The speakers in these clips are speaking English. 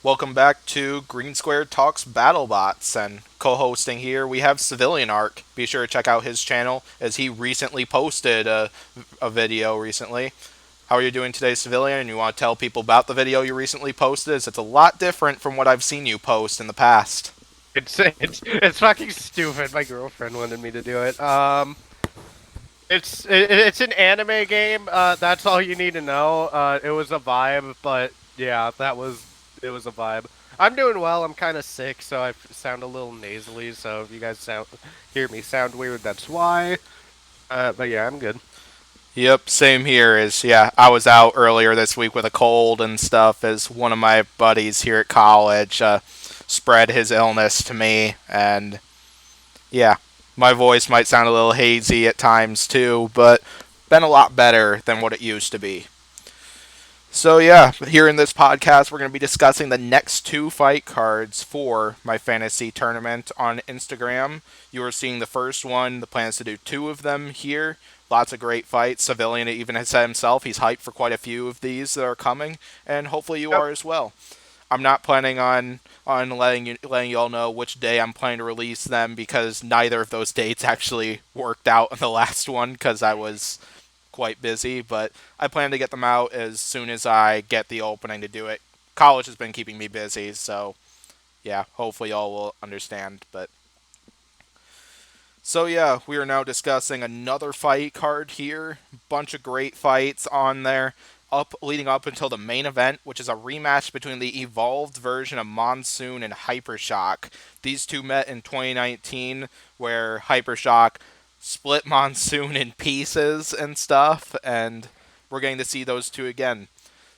Welcome back to Green Square Talks Battlebots, and co-hosting here we have Civilian Arc. Be sure to check out his channel as he recently posted a video recently. How are you doing today, Civilian? And you want to tell people about the video you recently posted? It's a lot different from what I've seen you post in the past. It's fucking stupid. My girlfriend wanted me to do it. It's an anime game. That's all you need to know. It was a vibe, but yeah, it was a vibe. I'm doing well. I'm kind of sick, so I sound a little nasally. So if you guys hear me sound weird, that's why. But yeah, I'm good. Yep, same here. I was out earlier this week with a cold and stuff as one of my buddies here at college spread his illness to me, and yeah, my voice might sound a little hazy at times too, but been a lot better than what it used to be. So yeah, here in this podcast, we're going to be discussing the next two fight cards for my fantasy tournament on Instagram. You are seeing the first one. The plan is to do two of them here. Lots of great fights. Civilian even has said himself he's hyped for quite a few of these that are coming, and hopefully you Yep. are as well. I'm not planning on letting you all know which day I'm planning to release them because neither of those dates actually worked out in the last one because I was quite busy, but I plan to get them out as soon as I get the opening to do it. College has been keeping me busy, so yeah, hopefully y'all will understand. So we are now discussing another fight card here. Bunch of great fights on there. Up leading up until the main event, which is a rematch between the evolved version of Monsoon and Hypershock. These two met in 2019, where Hypershock split Monsoon in pieces and stuff, and we're getting to see those two again.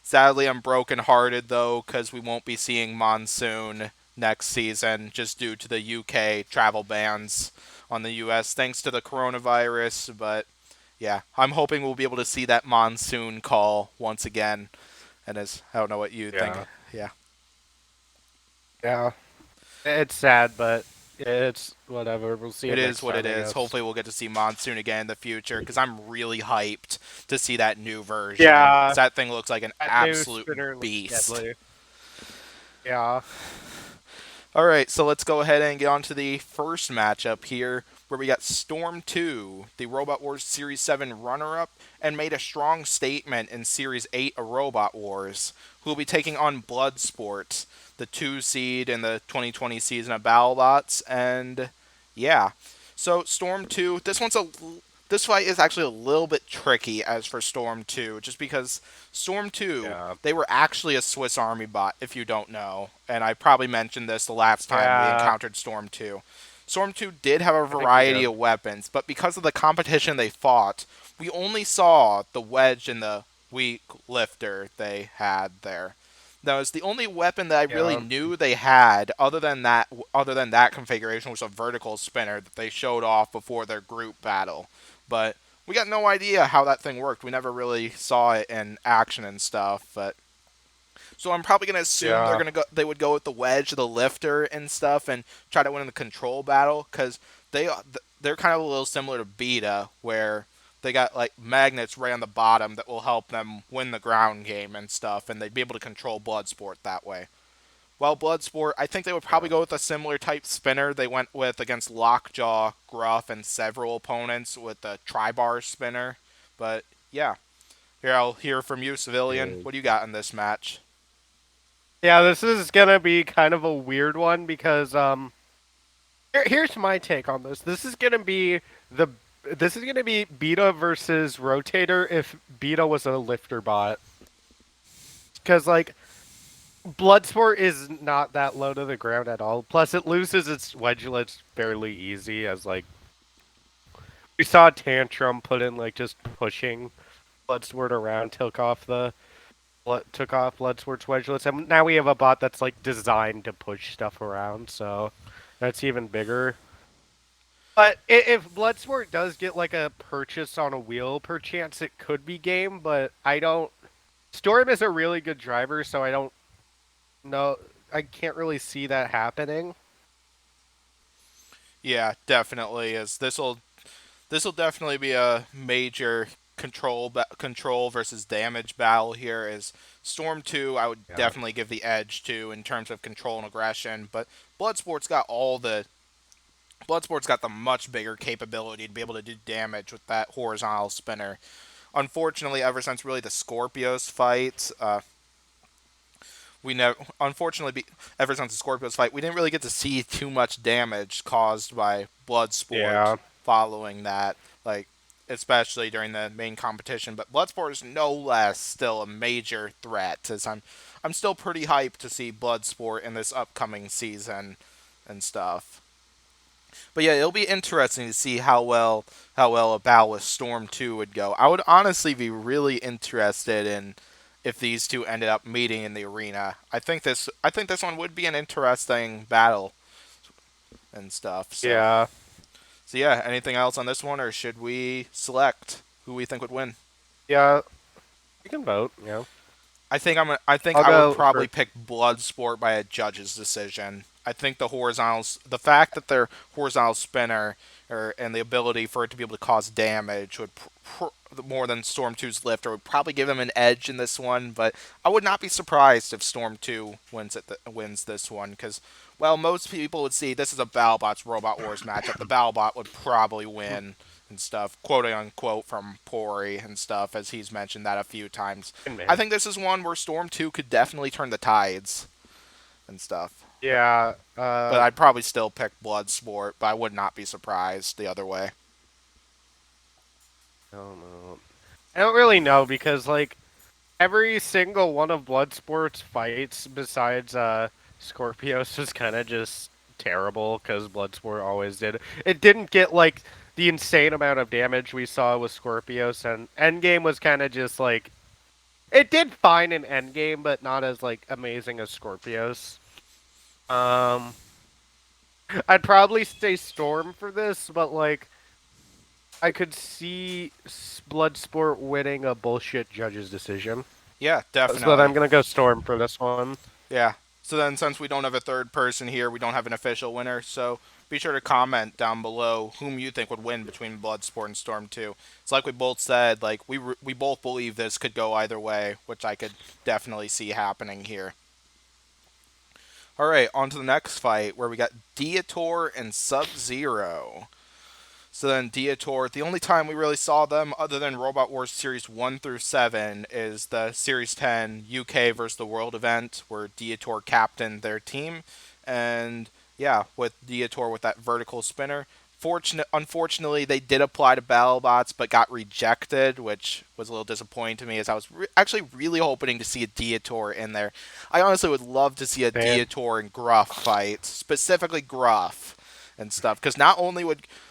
Sadly, I'm brokenhearted though, because we won't be seeing Monsoon next season just due to the UK travel bans on the US thanks to the coronavirus. But yeah, I'm hoping we'll be able to see that Monsoon call once again. And as I don't know what you think. Yeah. Yeah. Yeah. It's sad, but it's whatever. We'll see It it is next what it time, I is. guess. Hopefully, we'll get to see Monsoon again in the future because I'm really hyped to see that new version. 'Cause Yeah. that thing looks like an That new absolute spinner looks beast. deadly. Yeah. All right, so let's go ahead and get on to the first matchup here, where we got Storm 2, the Robot Wars Series 7 runner up, and made a strong statement in Series 8 of Robot Wars, who will be taking on Bloodsport, the 2 seed in the 2020 season of Battlebots. And yeah, so Storm 2, this fight is actually a little bit tricky as for Storm 2, just because Storm 2, Yeah. they were actually a Swiss Army bot, if you don't know. And I probably mentioned this the last time we Yeah. encountered Storm 2. Storm 2 did have a I think you variety did. of weapons, but because of the competition they fought, we only saw the wedge and the weak lifter they had there. That was the only weapon that I really Yeah. knew they had, other than that configuration, was a vertical spinner that they showed off before their group battle. But we got no idea how that thing worked. We never really saw it in action and stuff. But so I'm probably gonna assume Yeah. they would go with the wedge, the lifter, and stuff, and try to win the control battle because they they're kind of a little similar to Beta, where they got like magnets right on the bottom that will help them win the ground game and stuff, and they'd be able to control Bloodsport that way. While Bloodsport, I think they would probably Yeah. go with a similar type spinner they went with against Lockjaw, Gruff, and several opponents with the Tri-Bar spinner. But yeah, here I'll hear from you, Civilian. Yeah. What do you got in this match? Yeah, this is gonna be kind of a weird one because here's my take on this. This is gonna be Beta versus Rotator if Beta was a lifter bot. Because like Bloodsport is not that low to the ground at all. Plus it loses its wedgelets fairly easy as like we saw Tantrum put in like just pushing Bloodsport around, took off Bloodsport's wedgelets, and now we have a bot that's like designed to push stuff around, so that's even bigger. But if Bloodsport does get like a purchase on a wheel, perchance it could be game. But I don't. Storm is a really good driver, so I don't know. I can't really see that happening. Yeah, definitely is. This will definitely be a major control versus damage battle here is Storm 2 I would Yeah. definitely give the edge to in terms of control and aggression, but Bloodsport's got all the Bloodsport's got the much bigger capability to be able to do damage with that horizontal spinner. Unfortunately, ever since really the Scorpios fight, we never unfortunately ever since the Scorpios fight, we didn't really get to see too much damage caused by Bloodsport Yeah. following that, like especially during the main competition. But Bloodsport is no less still a major threat, as I'm still pretty hyped to see Bloodsport in this upcoming season and stuff. But yeah, it'll be interesting to see how well a battle with Storm 2 would go. I would honestly be really interested in if these two ended up meeting in the arena. I think this one would be an interesting battle and stuff. Yeah. So yeah, anything else on this one, or should we select who we think would win? Yeah. You can vote. Yeah. I think I'll I would go probably for. pick Bloodsport by a judge's decision. I think the fact that their horizontal spinner and the ability for it to be able to cause damage would more than Storm 2's lifter would probably give them an edge in this one. But I would not be surprised if Storm 2 wins this one because well, most people would see this is a Battlebots Robot Wars matchup. The Battlebot would probably win and stuff, quote unquote, from Pori and stuff, as he's mentioned that a few times. I Man. think this is one where Storm 2 could definitely turn the tides and stuff. Yeah. But I'd probably still pick Bloodsport, but I would not be surprised the other way. I don't know. I don't really know because like every single one of Bloodsport's fights, besides Scorpios, was kind of just terrible because Bloodsport always did. It didn't get like the insane amount of damage we saw with Scorpios, and Endgame was kind of just like it did fine in Endgame, but not as like amazing as Scorpios. Um, I'd probably say Storm for this, but like I could see Bloodsport winning a bullshit judge's decision. Yeah, But I'm definitely. gonna go Storm for this one. Yeah. So then, since we don't have a third person here, we don't have an official winner. So be sure to comment down below whom you think would win between Bloodsport and Storm 2. It's like we both said, like we both believe this could go either way, which I could definitely see happening here. All right, on to the next fight where we got Dietor and Sub Zero. So then Dietor, the only time we really saw them other than Robot Wars Series 1 through 7 is the Series 10 UK versus the World event where Dietor captained their team. And yeah, with Dietor with that vertical spinner. Unfortunately, they did apply to Battlebots but got rejected, which was a little disappointing to me as I was actually really hoping to see a Dietor in there. I honestly would love to see a Man, Dietor and Gruff fight, specifically Gruff and stuff because not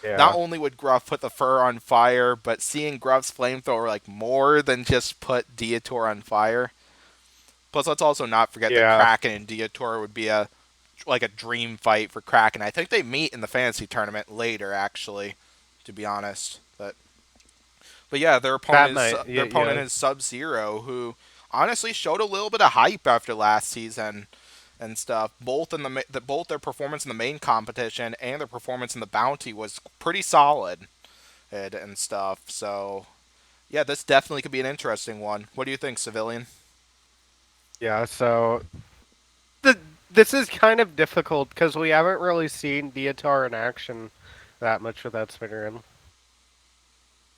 yeah, only would Gruff put the fur on fire, but seeing Gruff's flamethrower like more than just put Dietor on fire. Plus, let's also not forget that yeah, Kraken and Dietor would be a dream fight for Kraken. I think they meet in the fantasy tournament later, actually, to be honest. But yeah, that might, their yeah, opponent yeah, is Sub Zero, who honestly showed a little bit of hype after last season and stuff. Both their performance in the main competition and their performance in the bounty was pretty solid and stuff. So yeah, this definitely could be an interesting one. What do you think, Civilian? yeah. So the this is kind of difficult because we haven't really seen Dietar in action that much with that spinner in.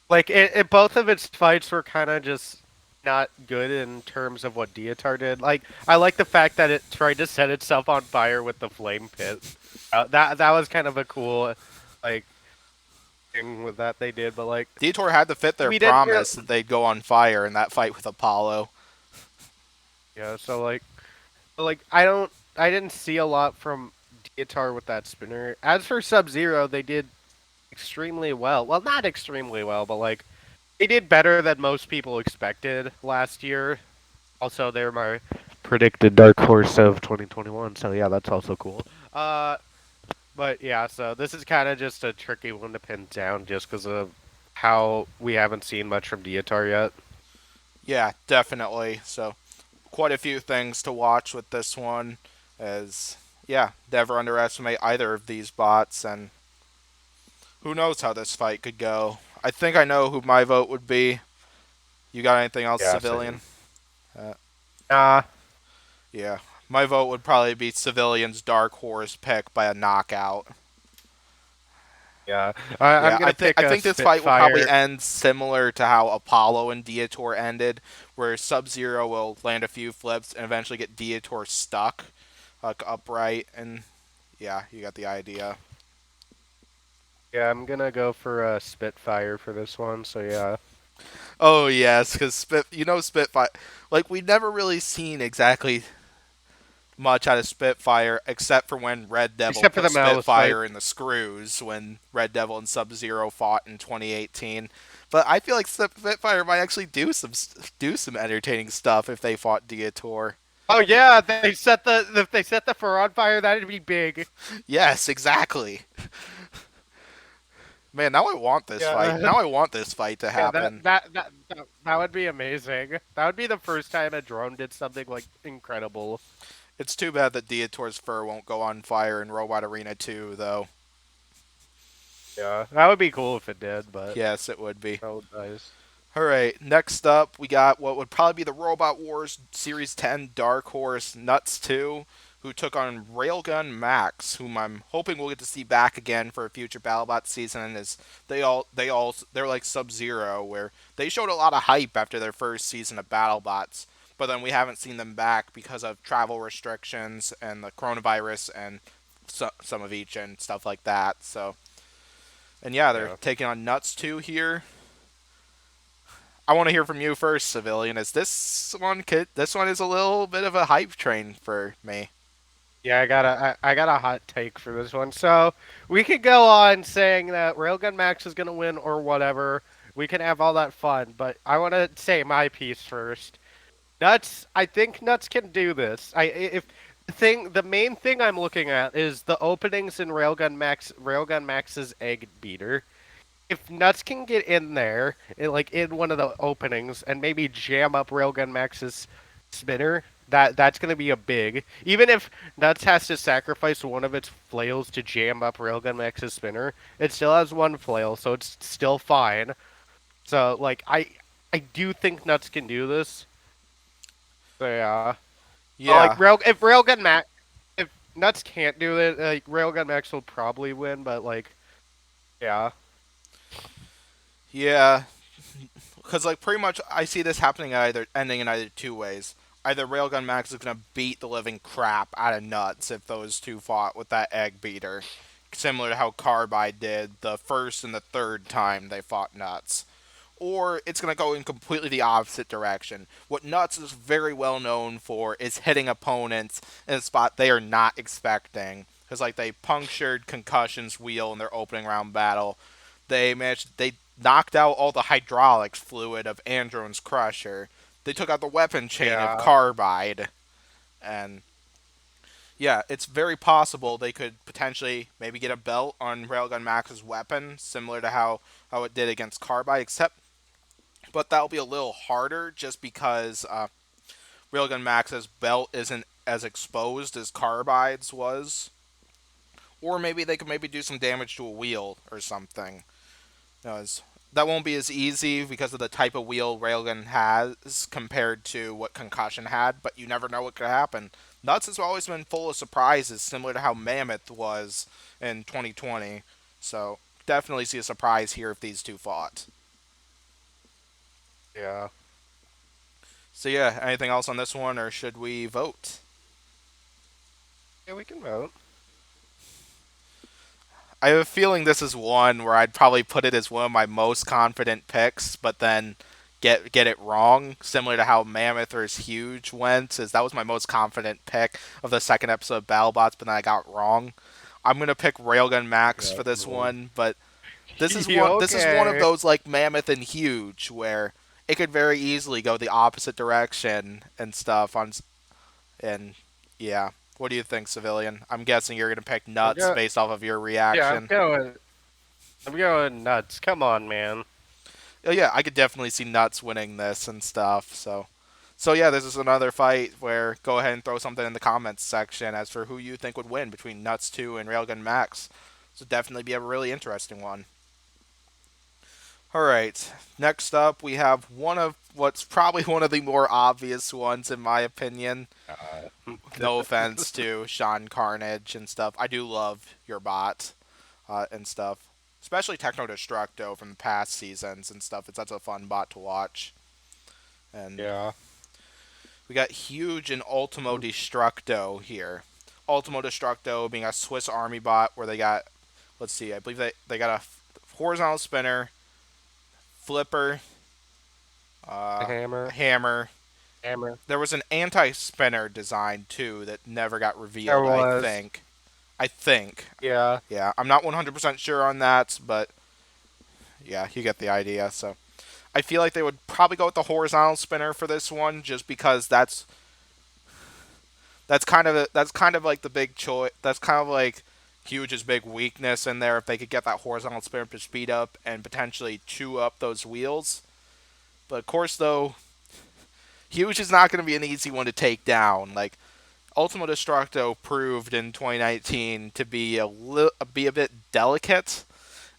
Like both of its fights were kind of just not good in terms of what Dietar did. Like I like the fact that it tried to set itself on fire with the flame pit. That was kind of a cool like thing with that they did, but like Detour had to fit their we didn't really, promise that they'd go on fire in that fight with Apollo. yeah. So like I didn't see a lot from Dietar with that spinner. As for Sub Zero, they did extremely well. Well, not extremely well, but like they did better than most people expected last year. Also, they're my predicted dark horse of 2021. So yeah, that's also cool. Uh, but yeah, so this is kind of just a tricky one to pin down, just because of how we haven't seen much from Dietar yet. Yeah, definitely. So quite a few things to watch with this one. As yeah, never underestimate either of these bots, and who knows how this fight could go. I think I know who my vote would be. You got anything else, Yeah, civilian? same. Uh, Nah. yeah, my vote would probably be civilian's dark horse pick by a knockout. Yeah. I'm Yeah, gonna I pick a think this fight will probably Spitfire. end similar to how Apollo and Dietor ended, where Sub Zero will land a few flips and eventually get Dietor stuck, like upright, and yeah, you got the idea. Yeah, I'm gonna go for a Spitfire for this one. So yeah. Oh yes, because Spitfire, like we never really seen exactly much out of Spitfire except for when Red Devil Except for put the Malice fight. Spitfire in the screws when Red Devil and Sub Zero fought in 2018. But I feel like Spitfire might actually do some entertaining stuff if they fought Dietor. Oh yeah, they set the if they set the fur on fire, that'd be big. Yes, exactly. Man, now I want this fight. Yeah. Now I want this fight to Yeah, that happen. that that that, that would be amazing. That would be the first time a drone did something like incredible. It's too bad that Dietor's fur won't go on fire in Robot Arena 2, though. Yeah, that would be cool if it did, but Yes, it would be. oh, nice. All right, next up, we got what would probably be the Robot Wars Series 10 Dark Horse Nuts 2, who took on Railgun Max, whom I'm hoping we'll get to see back again for a future BattleBot season. As they're like Sub Zero, where they showed a lot of hype after their first season of BattleBots, but then we haven't seen them back because of travel restrictions and the coronavirus and some of each and stuff like that. So, and yeah, they're Yeah. taking on Nuts 2 here. I want to hear from you first, civilian. Is this one kid? This one is a little bit of a hype train for me. Yeah, I got a hot take for this one. So we could go on saying that Railgun Max is gonna win or whatever. We can have all that fun, but I want to say my piece first. Nuts, I think Nuts can do this. If the main thing I'm looking at is the openings in Railgun Max's egg beater. If Nuts can get in there, like in one of the openings, and maybe jam up Railgun Max's spinner, that's gonna be a big. Even if Nuts has to sacrifice one of its flails to jam up Railgun Max's spinner, it still has one flail, so it's still fine. So like I do think Nuts can do this. So yeah. Yeah, If Railgun Max, if Nuts can't do it, like Railgun Max will probably win. But like, yeah, yeah. Because like pretty much, I see this happening either ending in either two ways. Either Railgun Max is gonna beat the living crap out of Nuts if those two fought with that egg beater, similar to how Carbide did the first and the third time they fought Nuts. Or it's going to go in completely the opposite direction. What Nuts is very well known for is hitting opponents in a spot they are not expecting. Because like they punctured Concussion's wheel in their opening round battle. They knocked out all the hydraulics fluid of Andron's Crusher. They took out the weapon chain of yeah, Carbide. And yeah, it's very possible they could potentially maybe get a belt on Railgun Max's weapon, similar to how it did against Carbide, except but that'll be a little harder just because Railgun Max's belt isn't as exposed as Carbide's was. Or maybe they could maybe do some damage to a wheel or something. That won't be as easy because of the type of wheel Railgun has compared to what Concussion had, but you never know what could happen. Nuts has always been full of surprises, similar to how Mammoth was in 2020. So definitely see a surprise here if these two fought. yeah. So yeah, anything else on this one, or should we vote? Yeah, we can vote. I have a feeling this is one where I'd probably put it as one of my most confident picks, but then get it wrong. Similar to how Mammoth vs. Huge went, as that was my most confident pick of the second episode of BattleBots, but then I got wrong. I'm gonna pick Railgun Max Yeah, for this no. one, but this is one of Okay. those like Mammoth and Huge where it could very easily go the opposite direction and stuff on and yeah. What do you think, civilian? I'm guessing you're gonna pick I'm nuts go. based off of your Yeah, reaction. I'm going nuts. Come on, man. Oh, yeah, I could definitely see nuts winning this and stuff. So yeah, this is another fight where go ahead and throw something in the comments section as for who you think would win between Nuts 2 and Railgun Max. This would definitely be a really interesting one. All right. Next up, we have one of what's probably one of the more obvious ones, in my opinion. Uh, No offense to Sean Carnage and stuff. I do love your bot and stuff, especially Techno Destructo from the past seasons and stuff. It's such a fun bot to watch. And yeah. we got Huge and Ultimo Destructo here. Ultimo Destructo being a Swiss Army bot where they got, let's see, I believe they got a horizontal spinner, flipper, The a hammer. hammer. Hammer. There was an anti-spinner design too that never got There revealed. I was. think. I think. Yeah. Yeah, I'm not 100% sure on that, but yeah, you get the idea. So I feel like they would probably go with the horizontal spinner for this one, just because that's kind of like the big choice. That's kind of like Huge's big weakness in there. If they could get that horizontal spinner to speed up and potentially chew up those wheels. But of course, though, Huge is not going to be an easy one to take down. Like Ultimo Destructo proved in 2019 to be a bit delicate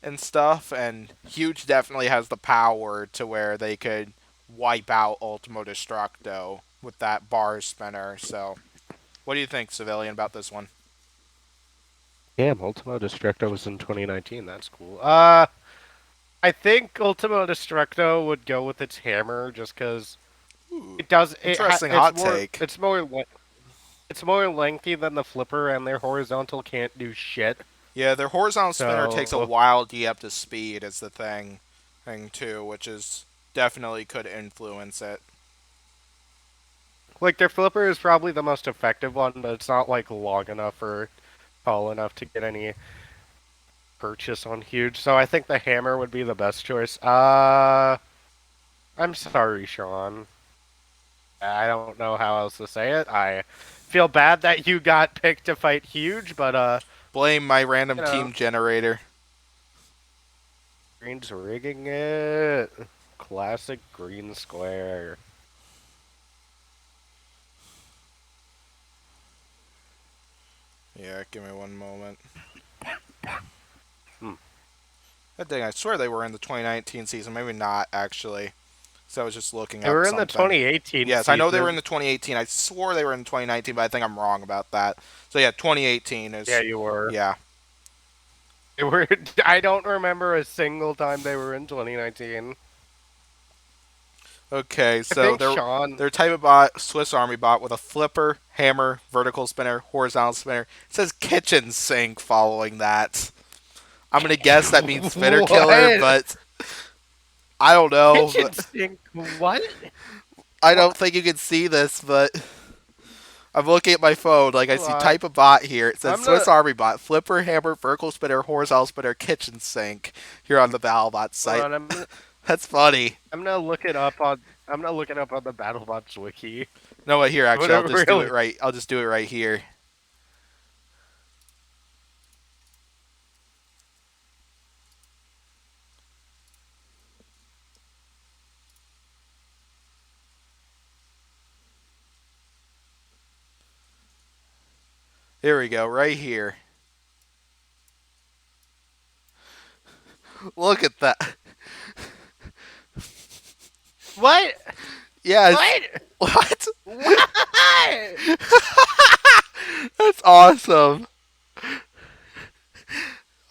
and stuff, and Huge definitely has the power to where they could wipe out Ultimo Destructo with that bar spinner. So, what do you think, Civilian, about this one? Damn, Ultimo Destructo was in 2019. That's cool. I think Ultimo Destructo would go with its hammer just because Ooh, it does. interesting hot take. It's more lengthy than the flipper, and their horizontal can't do shit. Yeah, their horizontal spinner takes a So, while to get up to speed. Is the thing too, which is definitely could influence it. like their flipper is probably the most effective one, but it's not like long enough or tall enough to get any purchase on huge. So I think the hammer would be the best choice. I'm sorry, Sean. I don't know how else to say it. I feel bad that you got picked to fight huge, but Blame my random you know, team generator. green's rigging it. Classic green square. Yeah, give me one moment. Hmm. That thing, I swear they were in the 2019 season. Maybe not, actually. So I was just looking They up were in the something. 2018 Yes, I know they were in season. the 2018. I swore they were in 2019, but I think I'm wrong about that. So yeah, 2018 Yeah, is. you were. Yeah. They were. I don't remember a single time they were in 2019. Okay, I so think they're Sean. a type of bot, Swiss Army bot with a flipper, hammer, vertical spinner, horizontal spinner. It says kitchen sink following that. I'm gonna guess that means spinner killer, What? but I don't know. Kitchen sink? What? I don't What? think you can see this, but I'm looking at my phone. Like I Hold see on. type of bot here. It says I'm Swiss gonna. Army bot, flipper, hammer, vertical spinner, horizontal spinner, kitchen sink. Here on the Battlebot Hold site. on. That's funny. I'm gonna look it up on. I'm gonna look it up on the BattleBots wiki. No, what? Here, But actually, I'll it just do it really. right. I'll just do it right here. Here we go, right here. Look at that. What? Yes. What? What? What? That's awesome.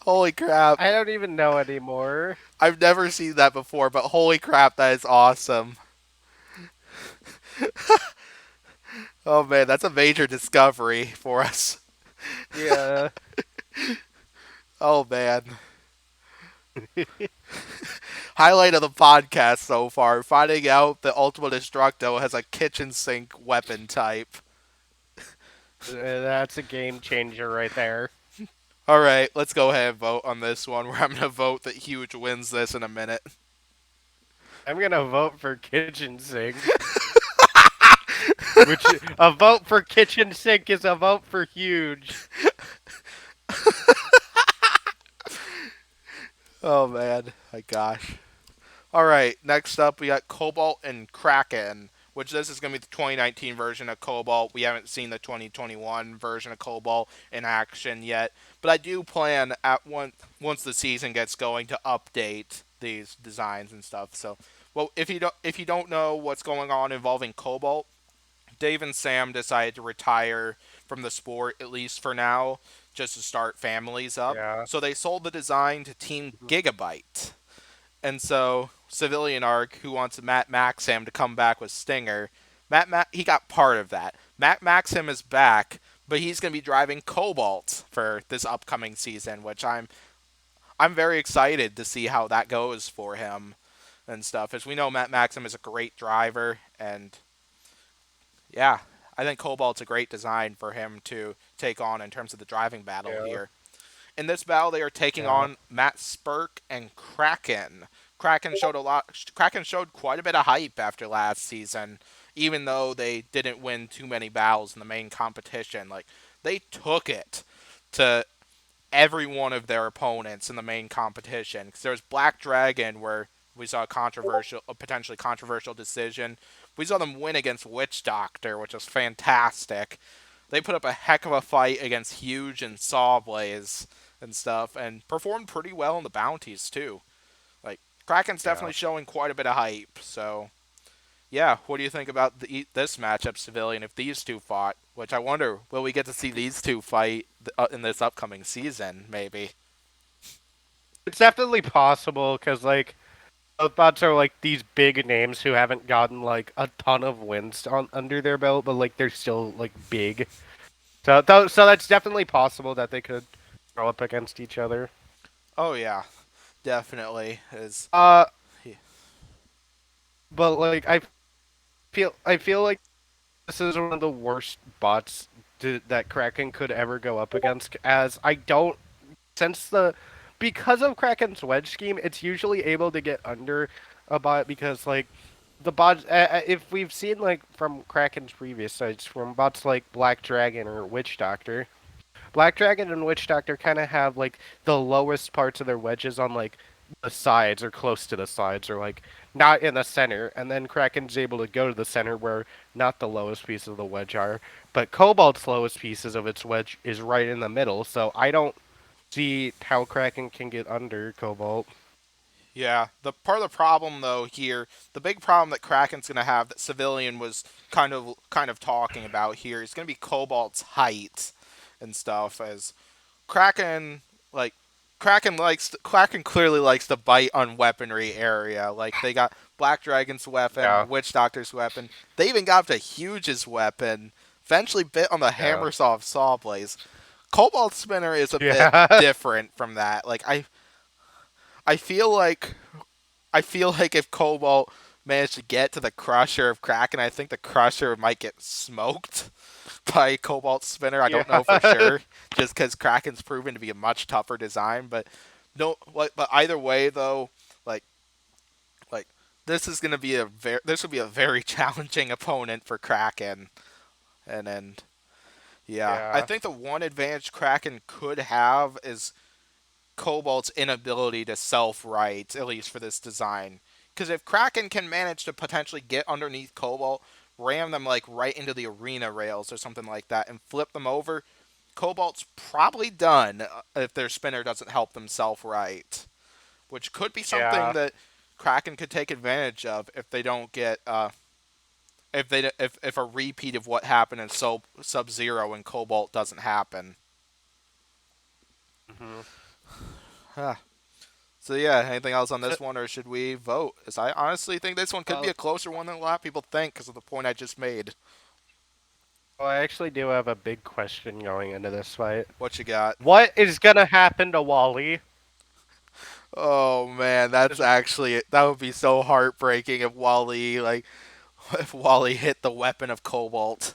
Holy crap. I don't even know anymore. I've never seen that before, but holy crap, that is awesome. Oh man, that's a major discovery for us. Yeah. Oh man. Highlight of the podcast so far, finding out that Ultima Destructo has a kitchen sink weapon type. That's a game changer right there. Alright, let's go ahead and vote on this one, where I'm going to vote that Huge wins this in a minute. I'm gonna vote for kitchen sink. Which a vote for kitchen sink is a vote for huge. Oh man, my gosh. Alright, next up we got Cobalt and Kraken. which this is going to be the 2019 version of Cobalt. We haven't seen the 2021 version of Cobalt in action yet, but I do plan at once the season gets going to update these designs and stuff. So, well, if you don't know what's going on involving Cobalt, Dave and Sam decided to retire from the sport, at least for now, just to start families up. Yeah. So they sold the design to Team Mhm. Gigabyte. And so Civilian Arc, who wants Matt Maxim to come back with Stinger, he got part of that. Matt Maxim is back, but he's going to be driving Cobalt for this upcoming season, which I'm very excited to see how that goes for him and stuff. As we know, Matt Maxim is a great driver, and yeah, I think Cobalt's a great design for him to take on in terms of the driving battle Yeah. here. In this battle, they are taking Yeah. on Matt Spurk and Kraken. Kraken showed quite a bit of hype after last season, even though they didn't win too many battles in the main competition. Like they took it to every one of their opponents in the main competition. Because there was Black Dragon, where we saw a potentially controversial decision. We saw them win against Witch Doctor, which was fantastic. They put up a heck of a fight against Huge and Sawblaze and stuff, and performed pretty well in the bounties too. Like Kraken's Yeah. definitely showing quite a bit of hype. So yeah, what do you think about this matchup, Civilian? If these two fought, which I wonder, will we get to see these two fight in this upcoming season? Maybe. It's definitely possible because like both bots are like these big names who haven't gotten like a ton of wins on under their belt, but like they're still like big. So that's definitely possible that they could go up against each other. Oh yeah, definitely is. Uh, but like I feel like this is one of the worst bots that Kraken could ever go up against, as I don't since the because of Kraken's wedge scheme, it's usually able to get under a bot because like the bots if we've seen like from Kraken's previous sites from bots like Black Dragon or Witch Doctor, Black Dragon and Witch Doctor kind of have like the lowest parts of their wedges on like the sides or close to the sides or like not in the center, and then Kraken's able to go to the center where not the lowest pieces of the wedge are, but Cobalt's lowest pieces of its wedge is right in the middle. So I don't see how Kraken can get under Cobalt. Yeah, the part of the problem though here, the big problem that Kraken's gonna have that Civilian was kind of talking about here is gonna be Cobalt's height and stuff. As Kraken like Kraken clearly likes to bite on weaponry area. Like they got Black Dragon's weapon, Yeah, Witch Doctor's weapon. They even got to Huge's weapon. Eventually bit on the yeah, Hammersaw Sawblaze. Cobalt Spinner is a bit yeah, different from that. Like I feel like I feel like if Cobalt managed to get to the Crusher of Kraken, I think the Crusher might get smoked by Cobalt Spinner. I don't know for yeah, sure, just because Kraken's proven to be a much tougher design. But no, like, but either way though, like like this would be a very challenging opponent for Kraken. And yeah, I yeah, think the one advantage Kraken could have is Cobalt's inability to self-right, at least for this design. Because if Kraken can manage to potentially get underneath Cobalt, ram them like right into the arena rails or something like that, and flip them over, Cobalt's probably done if their spinner doesn't help them self-right. Which could be something yeah. that Kraken could take advantage of if they don't get if a repeat of what happened in Sub Zero and Cobalt doesn't happen. Hmm. So yeah, anything else on So, this one, or should we vote? As I honestly think this one could be well, a closer one than a lot of people think because of the point I just made. well, I actually do have a big question going into this fight. What you got? What is gonna happen to Wally? Oh man, Is- that would be so heartbreaking if Wally if Wally hit the weapon of Cobalt.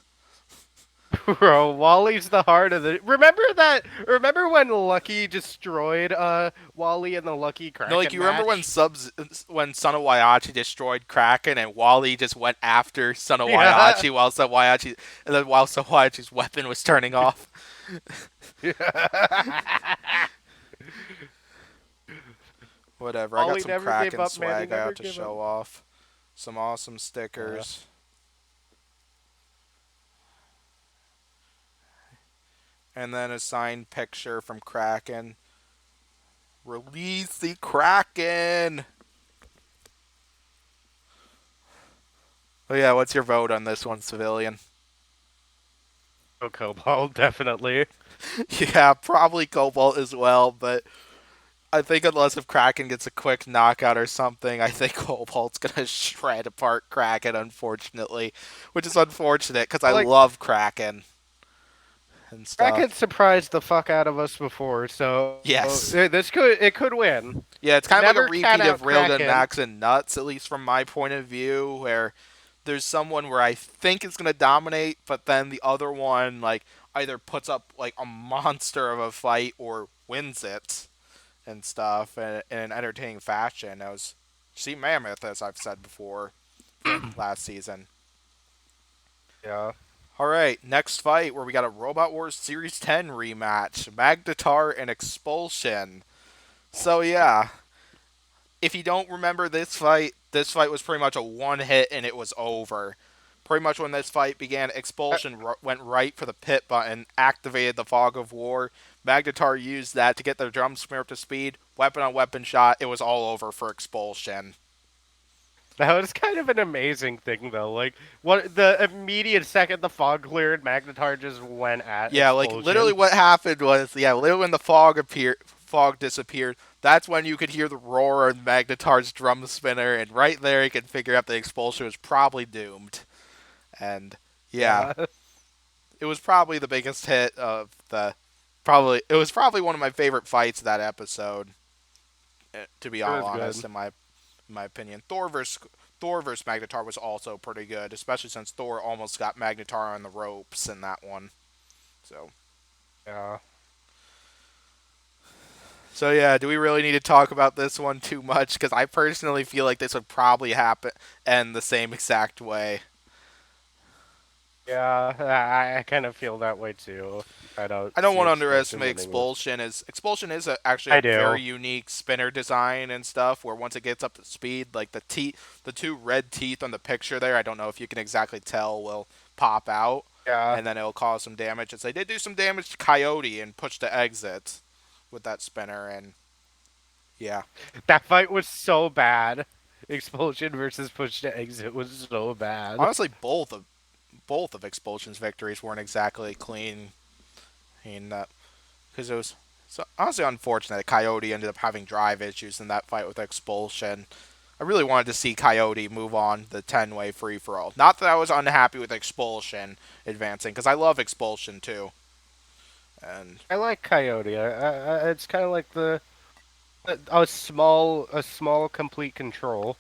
Bro, Wally's the heart of the. Remember that? Remember when Lucky destroyed Wally in the Lucky No, like Kraken you remember match? when Son of Waiachi destroyed Kraken and Wally just went after Son of Yeah. Waiachi while Son of Waiachi's weapon was turning off. Whatever. I got Wally some never gave Kraken up, man. He swag I never got to gave up. show off. Some awesome Uh, stickers. And then a signed picture from Kraken. Release the Kraken! Oh yeah, what's your vote on this one, Civilian? Oh, Cobalt, definitely. Yeah, probably Cobalt as well, but I think unless if Kraken gets a quick knockout or something, I think Cobalt's gonna shred apart Kraken, unfortunately. Which is unfortunate, because I Like, love Kraken and Kraken stuff. surprised the fuck out of us before, so Yes. it could win. Yeah, it's kind of like a Never count repeat of out Railgun Kraken. Max and Nuts, at least from my point of view, where there's someone where I think is going to dominate, but then the other one, like, either puts up, like, a monster of a fight or wins it and stuff in an entertaining fashion. I was Sea Mammoth, as I've said before, from last season. Yeah. All right, next fight where we got a Robot Wars Series 10 rematch, Magnetar and Expulsion. So yeah, if you don't remember this fight was pretty much a one hit and it was over. Pretty much when this fight began, Expulsion went right for the pit button, activated the Fog of War. Magnetar used that to get the drum smear up to speed. Weapon on weapon shot. It was all over for Expulsion. That was kind of an amazing thing, though. Like, what the immediate second the fog cleared, Magnetar just went at Yeah, like literally Expulsion. what happened was, yeah, literally when the fog disappeared, that's when you could hear the roar of Magnetar's drum spinner, and right there you could figure out the Expulsion was probably doomed. And yeah, Yeah, it was probably the biggest hit of the probably it was probably one of my favorite fights of that episode, to be it all was honest, good. in my opinion. Thor versus Magnetar was also pretty good, especially since Thor almost got Magnetar on the ropes in that one. So Yeah. so yeah, do we really need to talk about this one too much? Because I personally feel like this would probably happen end the same exact way. Yeah, I kind of feel that way too. I don't I don't see want to Expulsion underestimate winning this. Expulsion. Expulsion is actually a I do. very unique spinner design and stuff. Where once it gets up to speed, like the two red teeth on the picture there, I don't know if you can exactly tell, will pop out, Yeah. and then it'll cause some damage. As they did do some damage to Coyote and push the exit with that spinner, and yeah, That fight was so bad. Expulsion versus Push to Exit was so bad. honestly, both of Expulsion's victories weren't exactly clean. I mean, because it was so honestly unfortunate that Coyote ended up having drive issues in that fight with Expulsion. I really wanted to see Coyote move on the 10-way free for all. Not that I was unhappy with Expulsion advancing, because I love Expulsion too. And I like Coyote. It's kind of like a small complete control.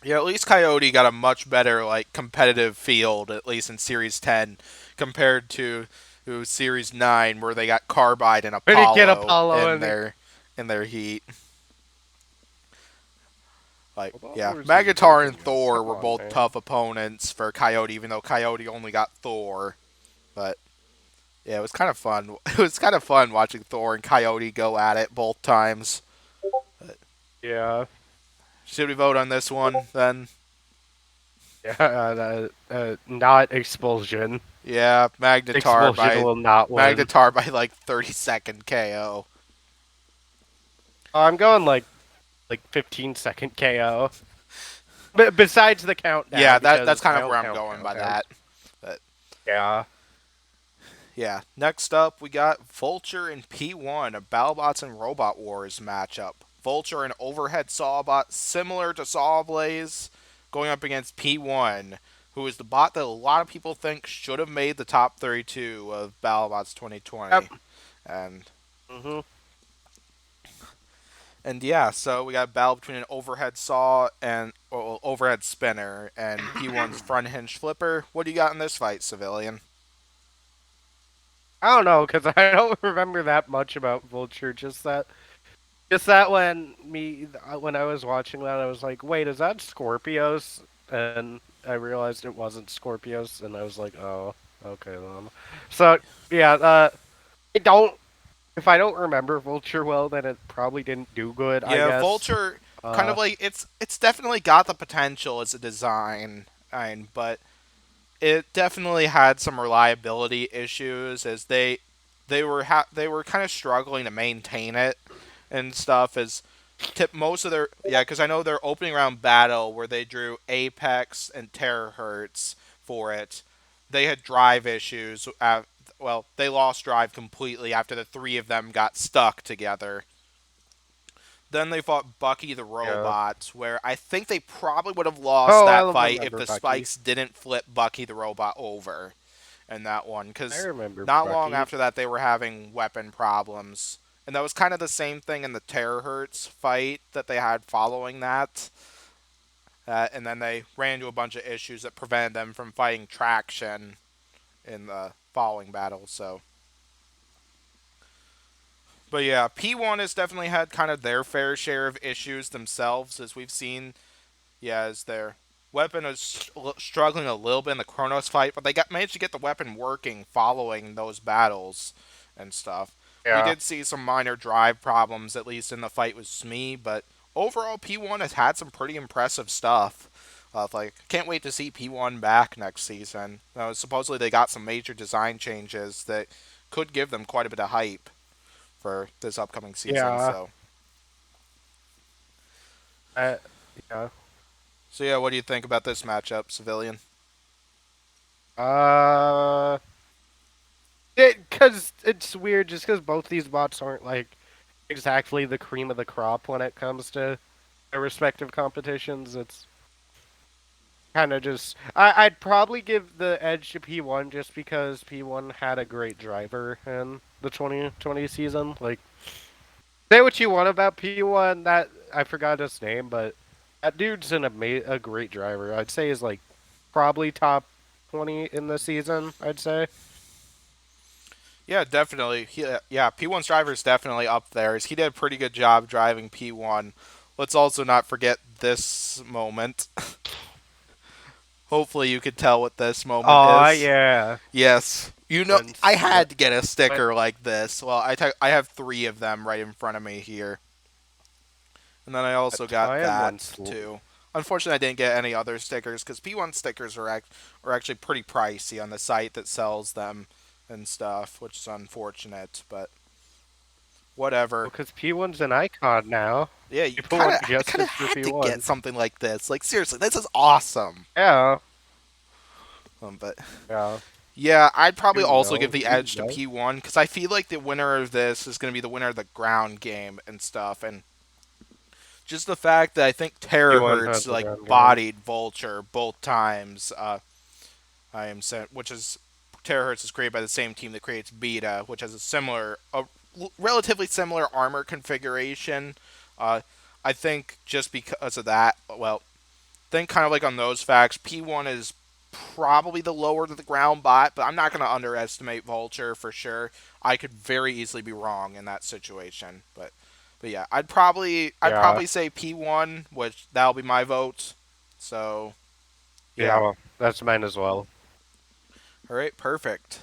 yeah, at least Coyote got a much better like competitive field, at least in Series 10, compared to Series 9, where they got Carbide and When you get Apollo Apollo in and the their heat. Like, Robot yeah, Wars is a very Magnetar good and game. Thor Come were on, both man. tough opponents for Coyote, even though Coyote only got Thor. But yeah, it was kind of fun. It was kind of fun watching Thor and Coyote go at it both times. But Yeah, should we vote on this one then? yeah. Not Expulsion. Yeah, Expulsion will not win. Magnetar by like 30-second KO. I'm going like 15-second KO. But besides the Yeah, countdown, that's because kind I of where don't I'm count going by that. countdowns. But Yeah. yeah, next up we got Vulture and P1, a Battlebots and Robot Wars matchup. Vulture, an overhead Sawbot similar to Sawblaze, going up against P1, who is the bot that a lot of people think should have made the top 32 of Battlebots Yep. 2020. And hmm yeah, so we got a battle between an overhead saw and overhead spinner and P1's front hinge flipper. What do you got in this fight, Civilian? I don't know because I don't remember that much about Vulture. Just that when I was watching that, I was like, wait, is that Scorpios? And I realized it wasn't Scorpios, and I was like, oh, okay then. So yeah, I don't. If I don't remember Vulture well, then it probably didn't do good, I Yeah, guess. Vulture kind of Uh, like it's definitely got the potential as a design, but it definitely had some reliability issues as they were kind of struggling to maintain it and stuff. As tip most of their because I know their opening round battle where they drew Apex and Terahertz for it. They had drive issues. Well, they lost drive completely after the three of them got stuck together. Then they fought Bucky the Yeah. Robot, where I think they probably would have lost Oh, I that fight if remember the Bucky. spikes didn't flip Bucky the Robot over in that one. I Because remember not long Bucky. after that, they were having weapon problems. And that was kind of the same thing in the Terahertz fight that they had following that. And then they ran into a bunch of issues that prevented them from fighting Traction in the following battle. So, but yeah, P1 has definitely had kind of their fair share of issues themselves, as we've seen. Yeah, as their weapon is struggling a little bit in the Kronos fight, but they got managed to get the weapon working following those battles and stuff. We Yeah. did see some minor drive problems, at least in the fight with Smee, but overall P1 has had some pretty impressive stuff. Like, can't wait to see P1 back next season. Supposedly they got some major design changes that could give them quite a bit of hype for this upcoming season. Yeah. Uh, yeah. So yeah, what do you think about this matchup, Civilian? Uh, Because it's weird, just because both these bots aren't like exactly the cream of the crop when it comes to their respective competitions. It's kind of just I'd probably give the edge to P1 just because P1 had a great driver in the 2020 season. Like, say what you want about P1, that I forgot his name, but that dude's a great driver. I'd say is like probably top 20 in the season. I'd say. Yeah, definitely. Yeah, P1's driver is definitely up there. He did a pretty good job driving P1. Let's also not forget this moment. Hopefully, you could tell what this moment Oh is. yeah, Yes, you know, when I yeah, had to get a when sticker like this. Well, I have three of them right in front of me here, and then I a also got time when that too. Unfortunately, I didn't get any other stickers because P1 stickers are actually pretty pricey on the site that sells them and stuff, which is unfortunate. But whatever. because P1's an icon now. Yeah, you People want I kind of justice for had to get P1. something like this. Like seriously, this is awesome. Yeah, But yeah. yeah, I'd probably You also give know, the you edge to know. P1 because I feel like the winner of this is going to be the winner of the ground game and stuff, and just the fact that I think P1 Terahertz has the like ground game. bodied Vulture both times. I am sent, which is Terahertz is created by the same team that creates Beta, which has a relatively similar armor configuration. Uh, I think just because of that, well, think kind of like on those facts, P1 is probably the lower to the ground bot, but I'm not going to underestimate Vulture for sure. I could very easily be wrong in that situation, but yeah, I'd Yeah, probably say P1, which that'll be my vote. So yeah. yeah, Well, that's mine as well. all right, perfect.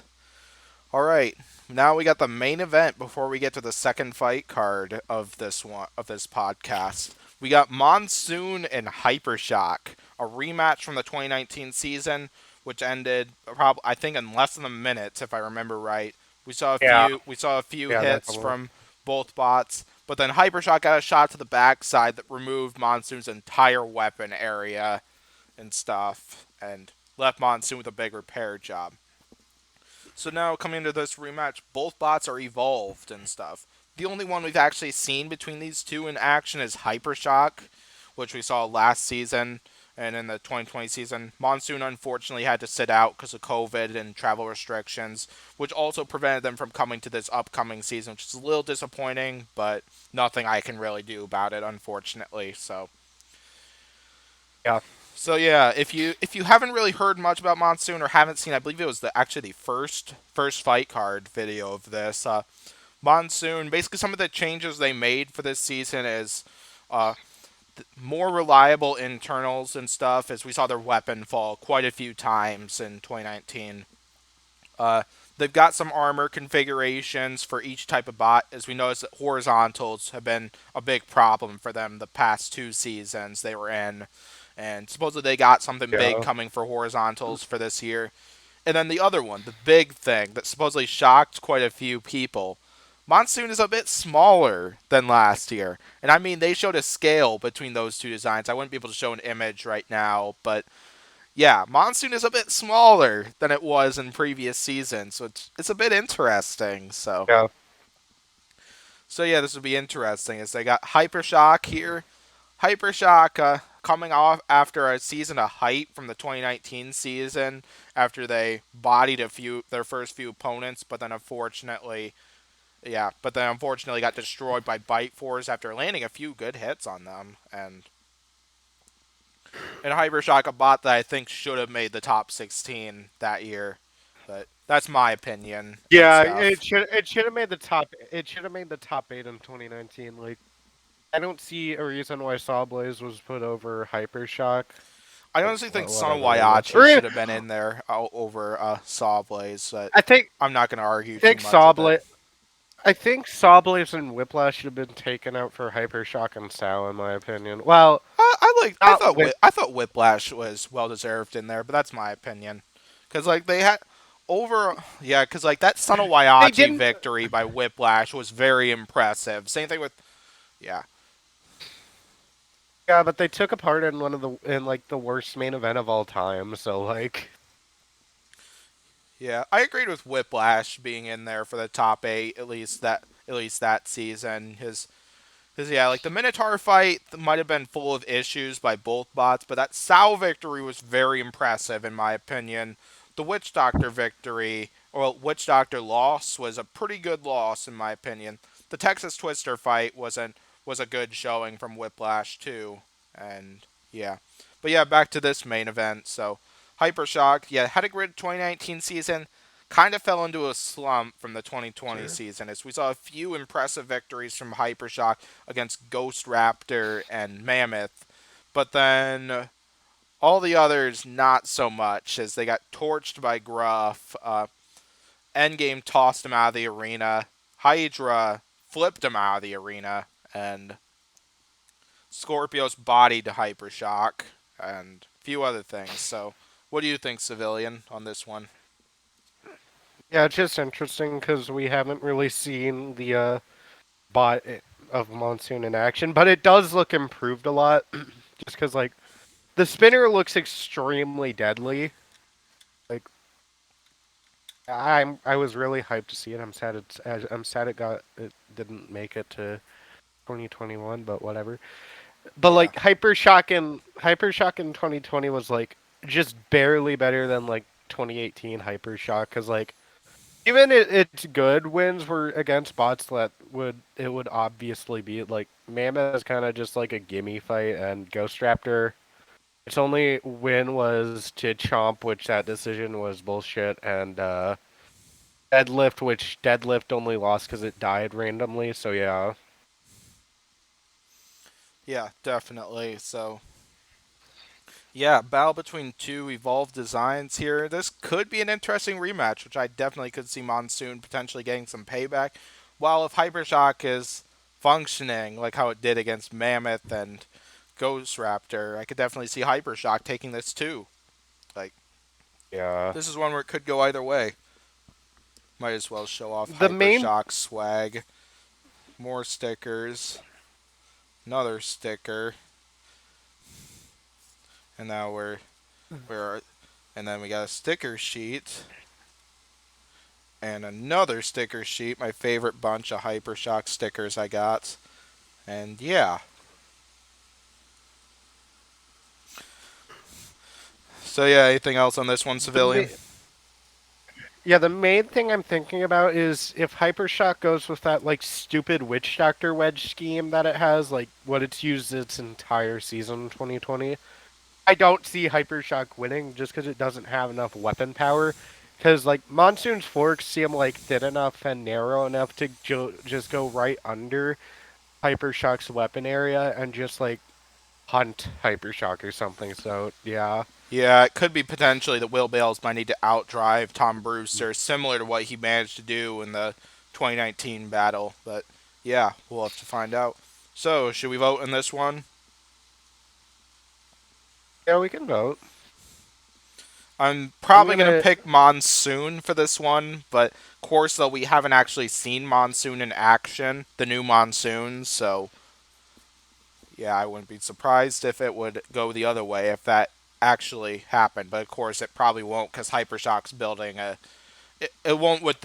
All right. Now we got the main event before we get to the second fight card of this podcast. We got Monsoon and Hypershock, a rematch from the 2019 season, which ended probably I think in less than a minute if I remember right. Yeah, We saw a few yeah, hits definitely. from both bots, but then Hypershock got a shot to the backside that removed Monsoon's entire weapon area and stuff and left Monsoon with a big repair job. So now coming into this rematch, both bots are evolved and stuff. The only one we've actually seen between these two in action is Hypershock, which we saw last season and in the 2020 season. Monsoon unfortunately had to sit out because of COVID and travel restrictions, which also prevented them from coming to this upcoming season, which is a little disappointing, but nothing I can really do about it, unfortunately. Yeah, So yeah, if you haven't really heard much about Monsoon or haven't seen, I believe it was actually the first fight card video of this. Monsoon, basically some of the changes they made for this season is uh, more reliable internals and stuff, as we saw their weapon fall quite a few times in 2019. Uh, they've got some armor configurations for each type of bot, as we noticed that horizontals have been a big problem for them the past two seasons they were in, and supposedly they got something big yeah. coming for horizontals for this year. And then the other one, the big thing that supposedly shocked quite a few people. Monsoon is a bit smaller than last year. And I mean, they showed a scale between those two designs. I wouldn't be able to show an image right now, but yeah, Monsoon is a bit smaller than it was in previous seasons. So it's a bit interesting. Yeah. So yeah, this would be interesting as they got Hypershock here. Hypershock coming off after a season of hype from the 2019 season after they bodied a few their first few opponents, but then unfortunately got destroyed by Bite Force after landing a few good hits on them. And Hypershock, a bot that I think should have made the top 16 that year, but that's my opinion and Yeah, stuff. it should have made the top. It should have made the top 8 in 2019. Like, I don't see a reason why Sawblaze was put over Hypershock. I honestly think Son of Whatever it was. Waiachi should have been in there over Sawblaze, but I think I'm not going to argue I too think much with it. Sawblaze. I think Sawblaze and Whiplash should have been taken out for Hypershock and Sal, in my opinion. Well, not Whip. I thought Whiplash was well deserved in there, but that's my opinion. Because like they had over yeah, because like that Son of They Waiachi didn't. victory by Whiplash was very impressive. Same thing with yeah. Yeah, but they took a part in one of the in like the worst main event of all time. So like, Yeah, I agreed with Whiplash being in there for the top 8 at least that season. Because, yeah, like the Minotaur fight might have been full of issues by both bots, but that Sao victory was very impressive, in my opinion. The Witch Doctor victory, or Witch Doctor loss, was a pretty good loss, in my opinion. The Texas Twister fight was a good showing from Whiplash, too. And, yeah. But, yeah, back to this main event. So, Hypershock, yeah, had a great 2019 season kind of fell into a slump from the 2020 sure. season as we saw a few impressive victories from Hypershock against Ghost Raptor and Mammoth, but then all the others not so much as they got torched by Gruff. Endgame tossed him out of the arena. Hydra flipped him out of the arena, and Scorpios bodied Hypershock and a few other things. So, what do you think, Civilian, on this one? Yeah, it's just interesting because we haven't really seen the bot of Monsoon in action, but it does look improved a lot. Just because like the spinner looks extremely deadly. Like I was really hyped to see it. I'm sad it didn't make it to 2021, but whatever. But Yeah. like Hypershock in 2020 was like just barely better than like 2018 Hypershock because like even its good wins were against bots that would obviously beat. Like Mammoth is kind of just like a gimme fight, and Ghost Raptor. Its only win was to Chomp, which that decision was bullshit, and Deadlift, which Deadlift only lost because it died randomly. So yeah, Yeah, definitely. So, yeah, battle between two evolved designs here. This could be an interesting rematch, which I definitely could see Monsoon potentially getting some payback. While if Hypershock is functioning like how it did against Mammoth and Ghost Raptor, I could definitely see Hypershock taking this too. Like, yeah. this is one where it could go either way. Might as well show off The main Hypershock swag. More stickers. Another sticker. And now we're and then we got a sticker sheet and another sticker sheet, my favorite bunch of Hypershock stickers I got. And yeah. So yeah, anything else on this one, the Civilian? ma- yeah, the main thing I'm thinking about is if Hypershock goes with that like stupid Witch Doctor wedge scheme that it has, like what it's used its entire season 2020. I don't see Hypershock winning just because it doesn't have enough weapon power. Because like Monsoon's forks seem like thin enough and narrow enough to just go right under Hypershock's weapon area and just like hunt Hypershock or something. So yeah, Yeah, it could be potentially that Will Bales might need to outdrive Tom Brewster, similar to what he managed to do in the 2019 battle. But yeah, we'll have to find out. So, should we vote in this one? yeah, we can vote. I'm I'm probably gonna gonna. pick Monsoon for this one, but of course, though we haven't actually seen Monsoon in action, the new Monsoon, so yeah, I wouldn't be surprised if it would go the other way if that actually happened. But of course, it probably won't because Hypershock's building a. It won't with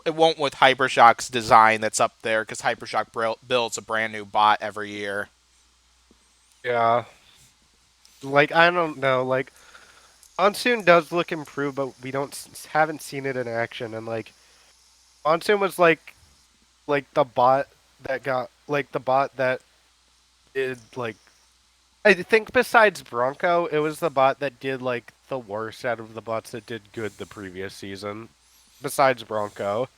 it won't with Hypershock's design that's up there because Hypershock builds a brand new bot every year. Yeah. Like I don't know. Like Monsoon does look improved, but we don't haven't seen it in action. And like Monsoon was like the bot that got like the bot that did like I think besides Bronco, it was the bot that did like the worst out of the bots that did good the previous season. Besides Bronco,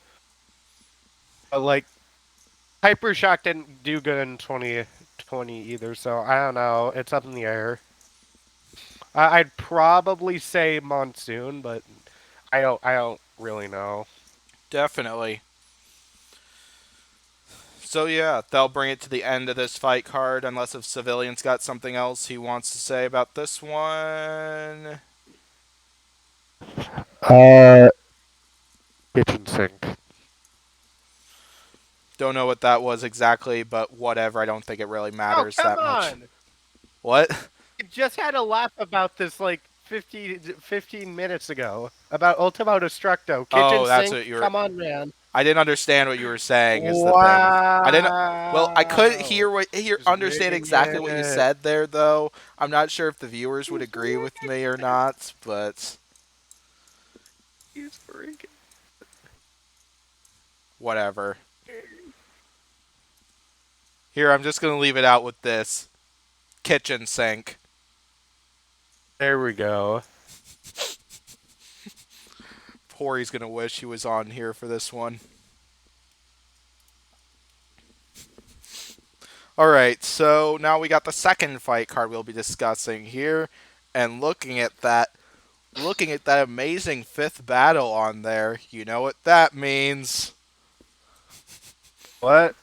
but like Hypershock didn't do good in 2020 either, so I don't know. It's up in the air. I'd probably say Monsoon, but I don't really know. Definitely. So yeah, they'll bring it to the end of this fight card, unless if Civilian's got something else he wants to say about this one. Uh, Kitchen sink. Don't know what that was exactly, but whatever. I don't think it really Oh, matters come that much. on! What? I just had a laugh about this like 15 minutes ago about Ultimo Destructo. Kitchen Oh, that's sink. what you were. Come on, man. I didn't understand what you were saying. Is the thing. I didn't. Well, I could Wow. Just understand winging exactly what you it. said there, though. I'm not sure if the viewers would He's agree with winging me or it. not, but He's freaking. whatever. Here, I'm just gonna leave it out with this kitchen sink. There we go. Corey's gonna wish he was on here for this one. All right, so now we got the second fight card we'll be discussing here, and looking at that amazing fifth battle on there, you know what that means. What?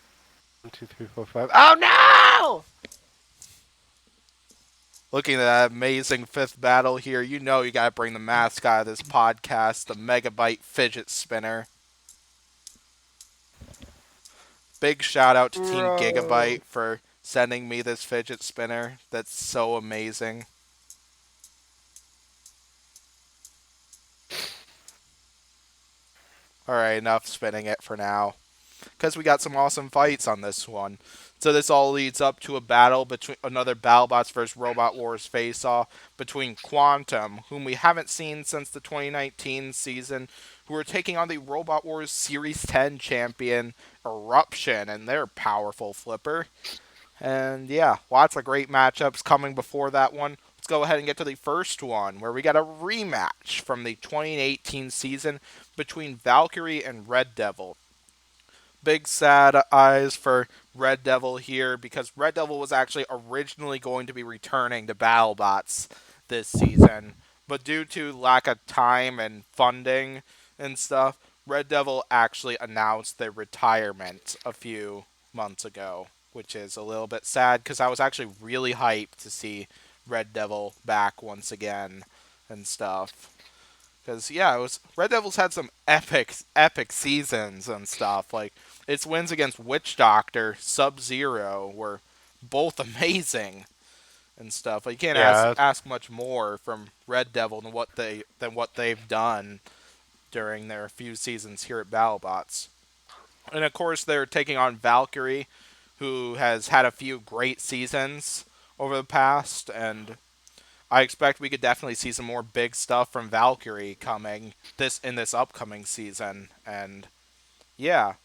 1, 2, 3, 4, 5. Oh no! Looking at that amazing fifth battle here, you know you gotta bring the mascot of this podcast, the Megabyte Fidget Spinner. Big shout out to Team Bro. Gigabyte for sending me this fidget spinner. That's so amazing. Alright, enough spinning it for now. Because we got some awesome fights on this one. So this all leads up to a battle between another Battlebots versus Robot Wars face-off between Quantum, whom we haven't seen since the 2019 season, who are taking on the Robot Wars Series 10 champion Eruption and their powerful flipper. And yeah, lots of great matchups coming before that one. Let's go ahead and get to the first one, where we got a rematch from the 2018 season between Valkyrie and Red Devil. Big sad eyes for Red Devil here because Red Devil was actually originally going to be returning to BattleBots this season, but due to lack of time and funding and stuff, Red Devil actually announced their retirement a few months ago, which is a little bit sad because I was actually really hyped to see Red Devil back once again and stuff. Because yeah, it was Red Devils had some epic seasons and stuff. Like its wins against Witch Doctor, Sub Zero were both amazing and stuff. Like, you can't Yeah. ask much more from Red Devil than what they've done during their few seasons here at BattleBots. And of course, they're taking on Valkyrie, who has had a few great seasons over the past, and I expect we could definitely see some more big stuff from Valkyrie coming this upcoming season. And yeah.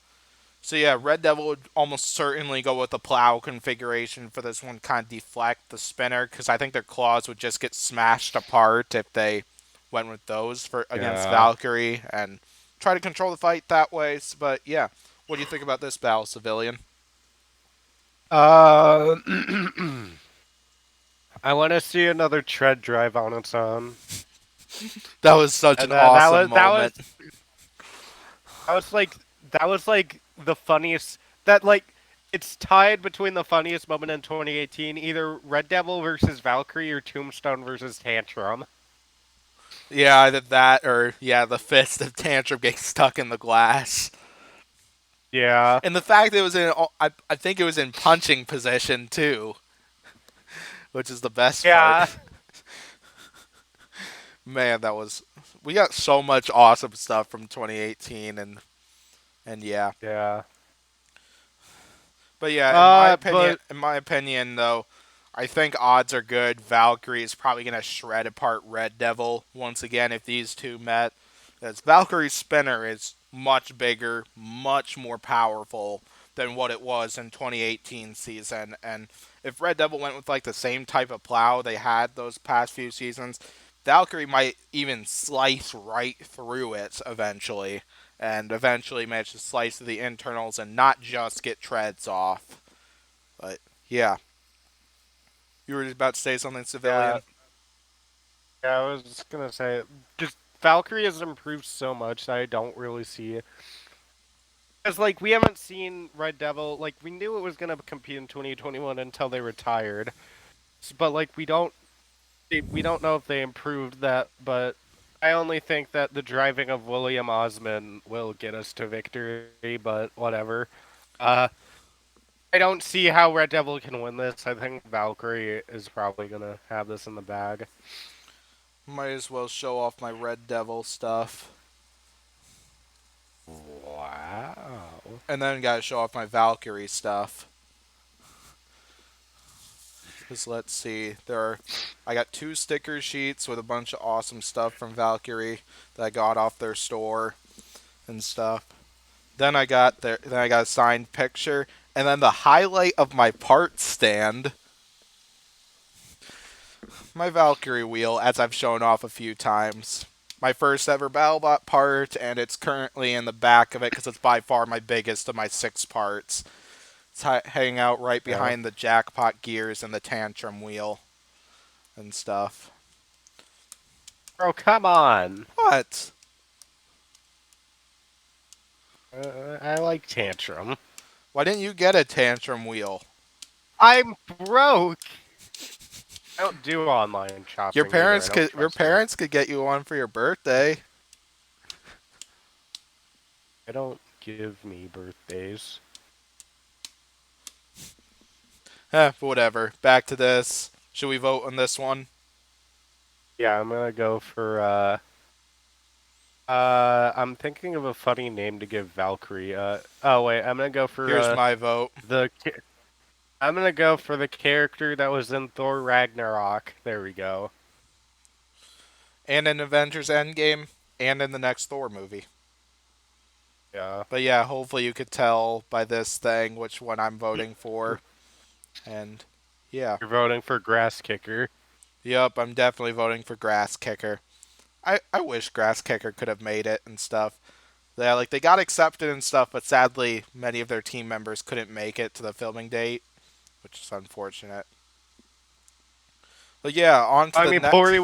So yeah, Red Devil would almost certainly go with the plow configuration for this one, kind of deflect the spinner, because I think their claws would just get smashed apart if they went with those for against Yeah. Valkyrie and try to control the fight that way. But yeah, what do you think about this battle, Civilian? Uh, I want to see another tread drive on its own. That was such And an that awesome was moment. that was like the funniest. That like it's tied between the funniest moment in 2018, either Red Devil versus Valkyrie or Tombstone versus Tantrum. Yeah, either that or yeah, the fist of Tantrum getting stuck in the glass. Yeah, And the fact that it was in, I think it was in punching position too, which is the best part. yeah, Man, that was, we got so much awesome stuff from 2018, and yeah. yeah. But yeah, But in my opinion though, I think odds are good. Valkyrie is probably gonna shred apart Red Devil once again if these two met. As Valkyrie's spinner is much bigger, much more powerful than what it was in 2018 season. And if Red Devil went with like the same type of plow they had those past few seasons, Valkyrie might even slice right through it eventually, and eventually manage to slice through the internals and not just get treads off. But yeah, you were just about to say something, yeah, civilian. yeah, I was just gonna say, just Valkyrie has improved so much that I don't really see. Because like we haven't seen Red Devil, like we knew it was gonna compete in 2021 until they retired, but like we don't know if they improved that. But I only think that the driving of William Osman will get us to victory. But whatever. Uh, I don't see how Red Devil can win this. I think Valkyrie is probably gonna have this in the bag. Might as well show off my Red Devil stuff. Wow. And then gotta show off my Valkyrie stuff. Because let's see, I got two sticker sheets with a bunch of awesome stuff from Valkyrie that I got off their store and stuff. Then I got a signed picture, and then the highlight of my part stand, my Valkyrie wheel, as I've shown off a few times. My first ever Battlebot part, and it's currently in the back of it because it's by far my biggest of my six parts. It's hanging out right Yeah. behind the jackpot gears and the tantrum wheel and stuff. Bro, come on. What? I like Tantrum. Why didn't you get a tantrum wheel? I'm broke. I don't do online shopping either. I don't Your trust them. parents could get you one for your birthday. They don't give me birthdays. But whatever. Back to this. Should we vote on this one? Yeah, I'm gonna go for I'm thinking of a funny name to give Valkyrie. Oh wait, I'm gonna go for Here's my vote. the I'm gonna go for the character that was in Thor Ragnarok. There we go. And in Avengers Endgame, and in the next Thor movie. Yeah. But yeah, hopefully you could tell by this thing which one I'm voting for. And yeah. You're voting for Grass Kicker. Yup, I'm definitely voting for Grass Kicker. I wish Grass Kicker could have made it and stuff. Yeah, like they got accepted and stuff, but sadly many of their team members couldn't make it to the filming date, which is unfortunate. But yeah, on to I the mean, next.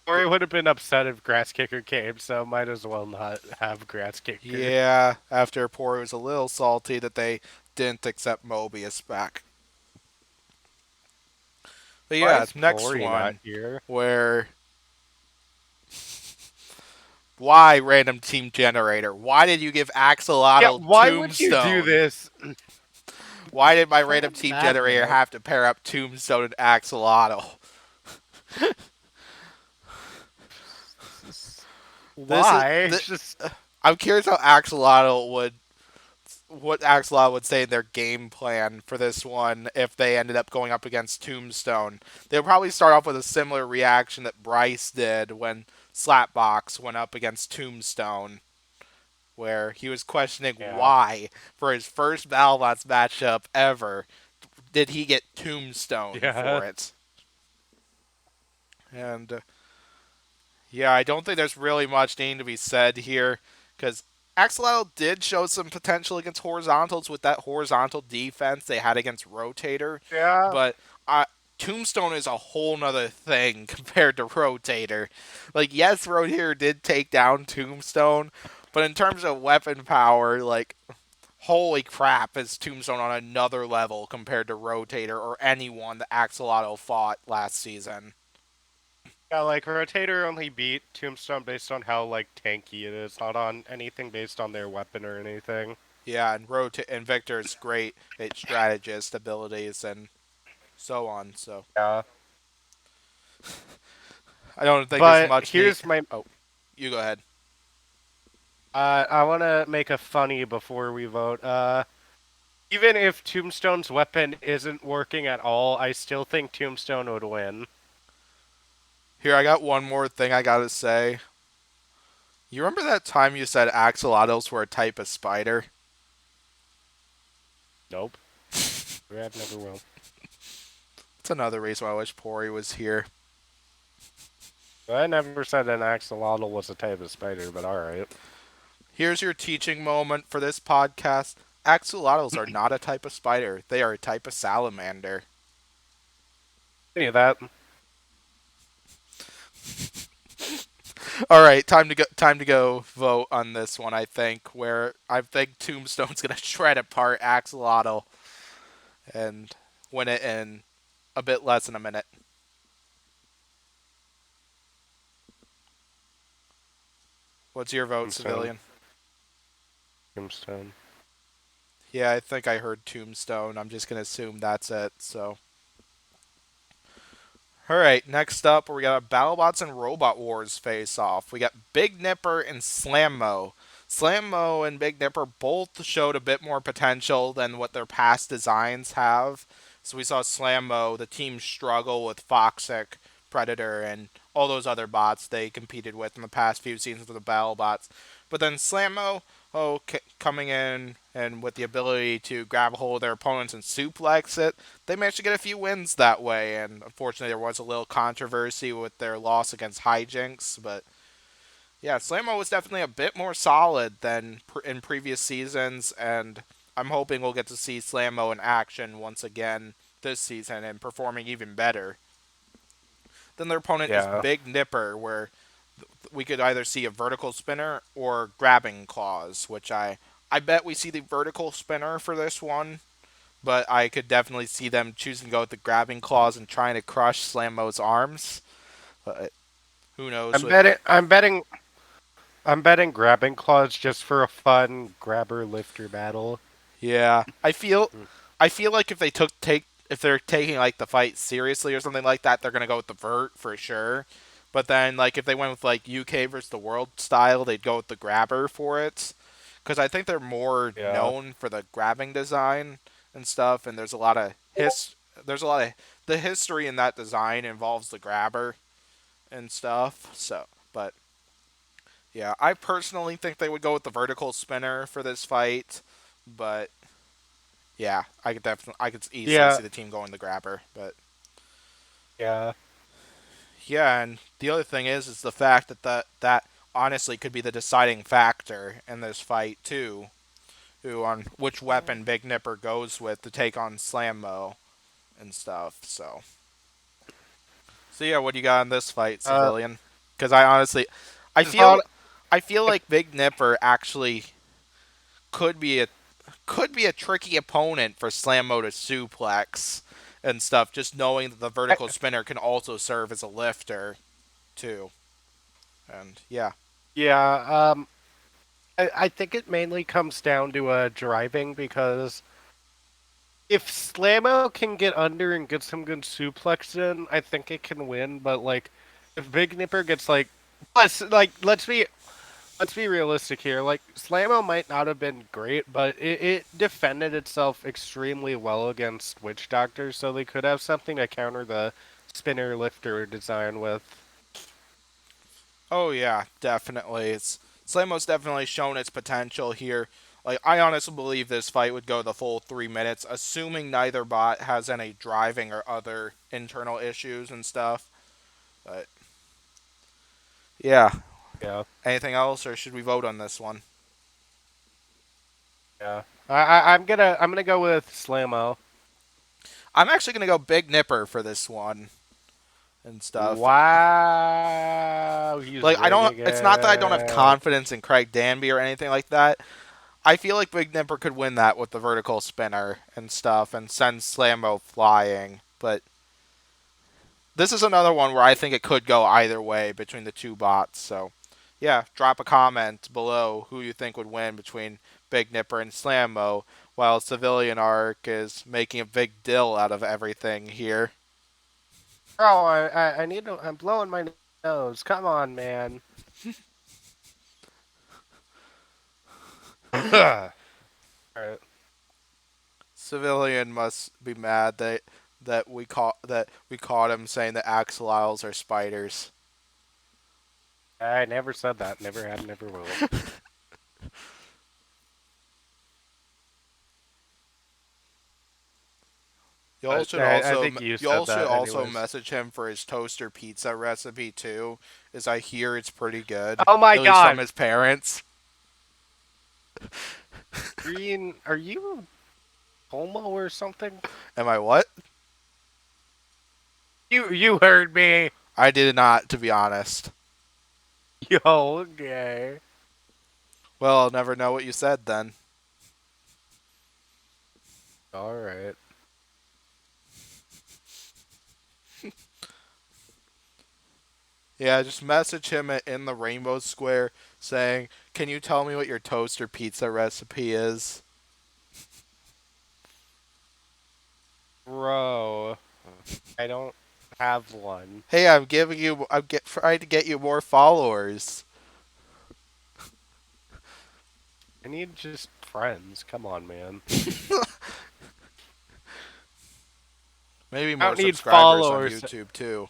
Pori would have been upset if Grass Kicker came, so might as well not have Grass Kicker. Yeah, after Pori was a little salty that they didn't accept Mobius back. But Why yeah, is next Pori not one here? where why random team generator? Why did you give Yeah, Axolotl why would you do Tombstone? this? Why did my Kind random of team mad generator about. have to pair up Tombstone and Axolotl? This is Why? Just I'm curious how Axolotl would what Axolotl would say in their game plan for this one if they ended up going up against Tombstone. They would probably start off with a similar reaction that Bryce did when Slapbox went up against Tombstone, where he was questioning yeah, why, for his first Battlebots matchup ever, did he get Tombstone yeah, for it. And yeah, I don't think there's really much needing to be said here because Axolotl did show some potential against horizontals with that horizontal defense they had against Rotator, yeah, but uh, Tombstone is a whole nother thing compared to Rotator. Like, yes, Rotator did take down Tombstone, but in terms of weapon power, like, holy crap, is Tombstone on another level compared to Rotator or anyone that Axolotl fought last season. Yeah, like Rotator only beat Tombstone based on how like tanky it is, not on anything based on their weapon or anything. Yeah, and Victor's great at strategist abilities and so on. So Yeah. I don't think there's But much need. here's my Oh, you go ahead. I want to make a funny before we vote. Even if Tombstone's weapon isn't working at all, I still think Tombstone would win. Here, I got one more thing I gotta say. You remember that time you said axolotls were a type of spider? Nope. I've never will. It's another reason why I wish Pori was here. I never said an axolotl was a type of spider, but alright. Here's your teaching moment for this podcast. Axolotls are not a type of spider. They are a type of salamander. Any of that. All right, time to go vote on this one. I think where I think Tombstone's gonna shred apart Axolotl and win it in a bit less than a minute. What's your vote, Tombstone. civilian? Tombstone. Yeah, I think I heard Tombstone. I'm just gonna assume that's it. So all right, next up we got Battlebots and Robot Wars face off. We got Big Nipper and Slammo. Slammo and Big Nipper both showed a bit more potential than what their past designs have. So we saw Slammo, the team struggle with Foxic, Predator, and all those other bots they competed with in the past few seasons of the Battlebots. But then Slammo, coming in and with the ability to grab a hold of their opponents and suplex it, they managed to get a few wins that way. And unfortunately, there was a little controversy with their loss against Hijinks. But yeah, Slammo was definitely a bit more solid than in previous seasons. And I'm hoping we'll get to see Slammo in action once again this season and performing even better. Then their opponent is Yeah. Big Nipper, where we could either see a vertical spinner or grabbing claws, which I bet we see the vertical spinner for this one, but I could definitely see them choosing to go with the grabbing claws and trying to crush Slammo's arms. But who knows? I'm With betting I'm betting I'm betting grabbing claws just for a fun grabber lifter battle. yeah, Mm. I feel like if they're taking like the fight seriously or something like that, they're gonna go with the vert for sure. But then like if they went with like UK versus the world style, they'd go with the grabber for it. Because I think they're more Yeah. known for the grabbing design and stuff, and there's a lot of there's a lot of the history in that design involves the grabber and stuff. So, but yeah, I personally think they would go with the vertical spinner for this fight, but yeah, I could easily Yeah. see the team going the grabber, but Yeah. yeah, and the other thing is the fact that honestly could be the deciding factor in this fight too. Who on which weapon Big Nipper goes with to take on Slammo and stuff. So yeah, what do you got in this fight, Uh civilian? Because I honestly, I I thought feel, I feel like Big Nipper actually could be a could be a tricky opponent for Slammo to suplex and stuff. Just knowing that the vertical spinner can also serve as a lifter too. And yeah. yeah, I think it mainly comes down to driving because if Slammo can get under and get some good suplex in, I think it can win. But like, if Big Nipper gets plus like let's be realistic here. Like Slammo might not have been great, but it defended itself extremely well against Witch Doctor, so they could have something to counter the spinner lifter design with. Oh yeah, definitely. It's Slammo's definitely shown its potential here. Like I honestly believe this fight would go the full 3 minutes, assuming neither bot has any driving or other internal issues and stuff. But yeah, Yeah, anything else, or should we vote on this one? yeah. I'm gonna go with Slammo. I'm actually gonna go Big Nipper for this one and stuff. Wow, he's Like I don't. rigging It's not that I don't have it. confidence in Craig Danby or anything like that. I feel like Big Nipper could win that with the vertical spinner and stuff and send Slammo flying. But this is another one where I think it could go either way between the two bots. So, yeah, drop a comment below who you think would win between Big Nipper and Slammo, while Civilian Arc is making a big deal out of everything here. Bro, I need to. I'm blowing my nose. Come on, man. Alright. Civilian must be mad that we caught him saying that axolotls are spiders. I never said that. Never had, never will. Y'all should I also think you y'all said should that, also anyways. message him for his toaster pizza recipe too, as I hear it's pretty good, Oh my at least from god! his parents. Green, are you homo or something? Am I what? You heard me. I did not, to be honest. Yo, okay. Well, I'll never know what you said then. Alright. Yeah, just message him in the Rainbow Square saying, "Can you tell me what your toaster pizza recipe is?" Bro, I don't have one. Hey, trying to get you more followers. I need just friends. Come on, man. Maybe I more don't need subscribers on followers. YouTube too.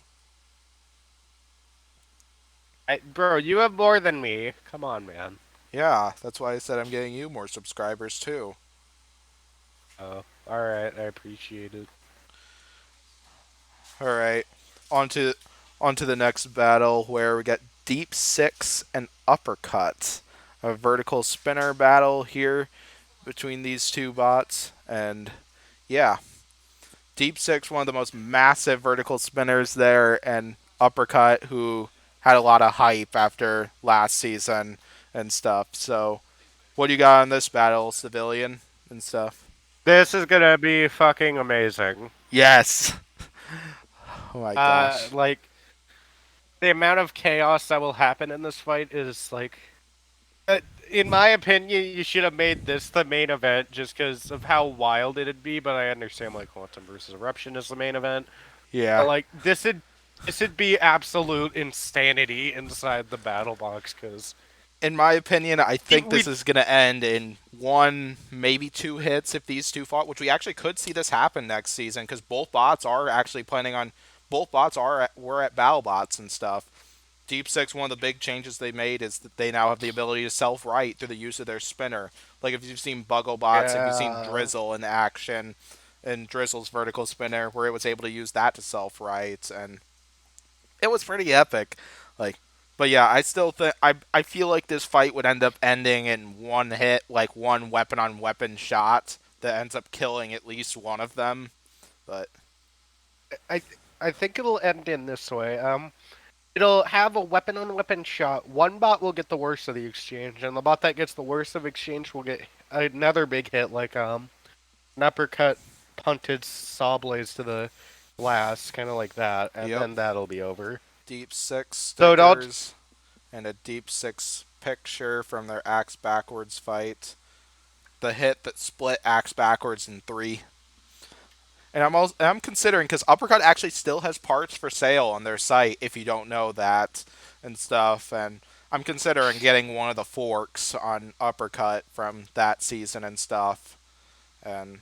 Bro, you have more than me. Come on, man. Yeah, that's why I said I'm getting you more subscribers too. Oh, alright. I appreciate it. All right, on to the next battle where we get Deep Six and Uppercut, a vertical spinner battle here between these two bots, and yeah, Deep Six, one of the most massive vertical spinners there, and Uppercut, who had a lot of hype after last season and stuff. So, what do you got on this battle, Civilian and stuff? This is gonna be fucking amazing. Yes. Oh my gosh. Like, the amount of chaos that will happen in this fight is, like... in my opinion, you should have made this the main event just because of how wild it'd be, but I understand, like, Quantum versus Eruption is the main event. Yeah. But, like, this would be absolute insanity inside the battle box, because... In my opinion, I think this We is going to end in one, maybe two hits if these two fought, which we actually could see this happen next season because both bots were at Battlebots and stuff. Deep Six, one of the big changes they made is that they now have the ability to self-right through the use of their spinner. Like if you've seen Bots, if you've seen Yeah. Drizzle in action, and Drizzle's vertical spinner, where it was able to use that to self-right, and it was pretty epic. Like, but yeah, I still think I feel like this fight would end up ending in one hit, like one weapon on weapon shot that ends up killing at least one of them. But I I think it'll end in this way. It'll have a weapon on weapon shot. One bot will get the worst of the exchange, and the bot that gets the worst of exchange will get another big hit, like an uppercut punted saw blades to the glass, kind of like that, and yep, then that'll be over. Deep Six So don't. stickers and a Deep Six picture from their axe backwards fight. The hit that split axe backwards in three. And I'm considering because Uppercut actually still has parts for sale on their site if you don't know that and stuff. And I'm considering getting one of the forks on Uppercut from that season and stuff. And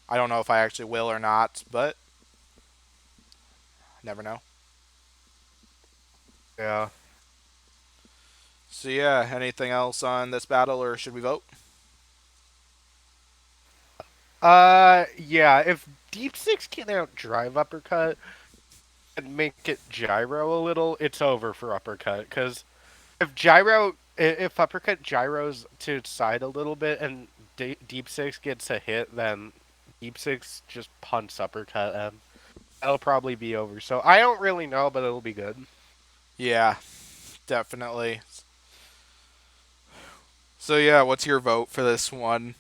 I don't know if I actually will or not, but never know. Yeah. So yeah, anything else on this battle or should we vote? Yeah. If Deep Six can outdrive Uppercut and make it gyro a little, it's over for Uppercut. Because if Uppercut gyros to its side a little bit and Deep Six gets a hit, then Deep Six just punts Uppercut, and that'll probably be over. So I don't really know, but it'll be good. Yeah, definitely. So yeah, what's your vote for this one?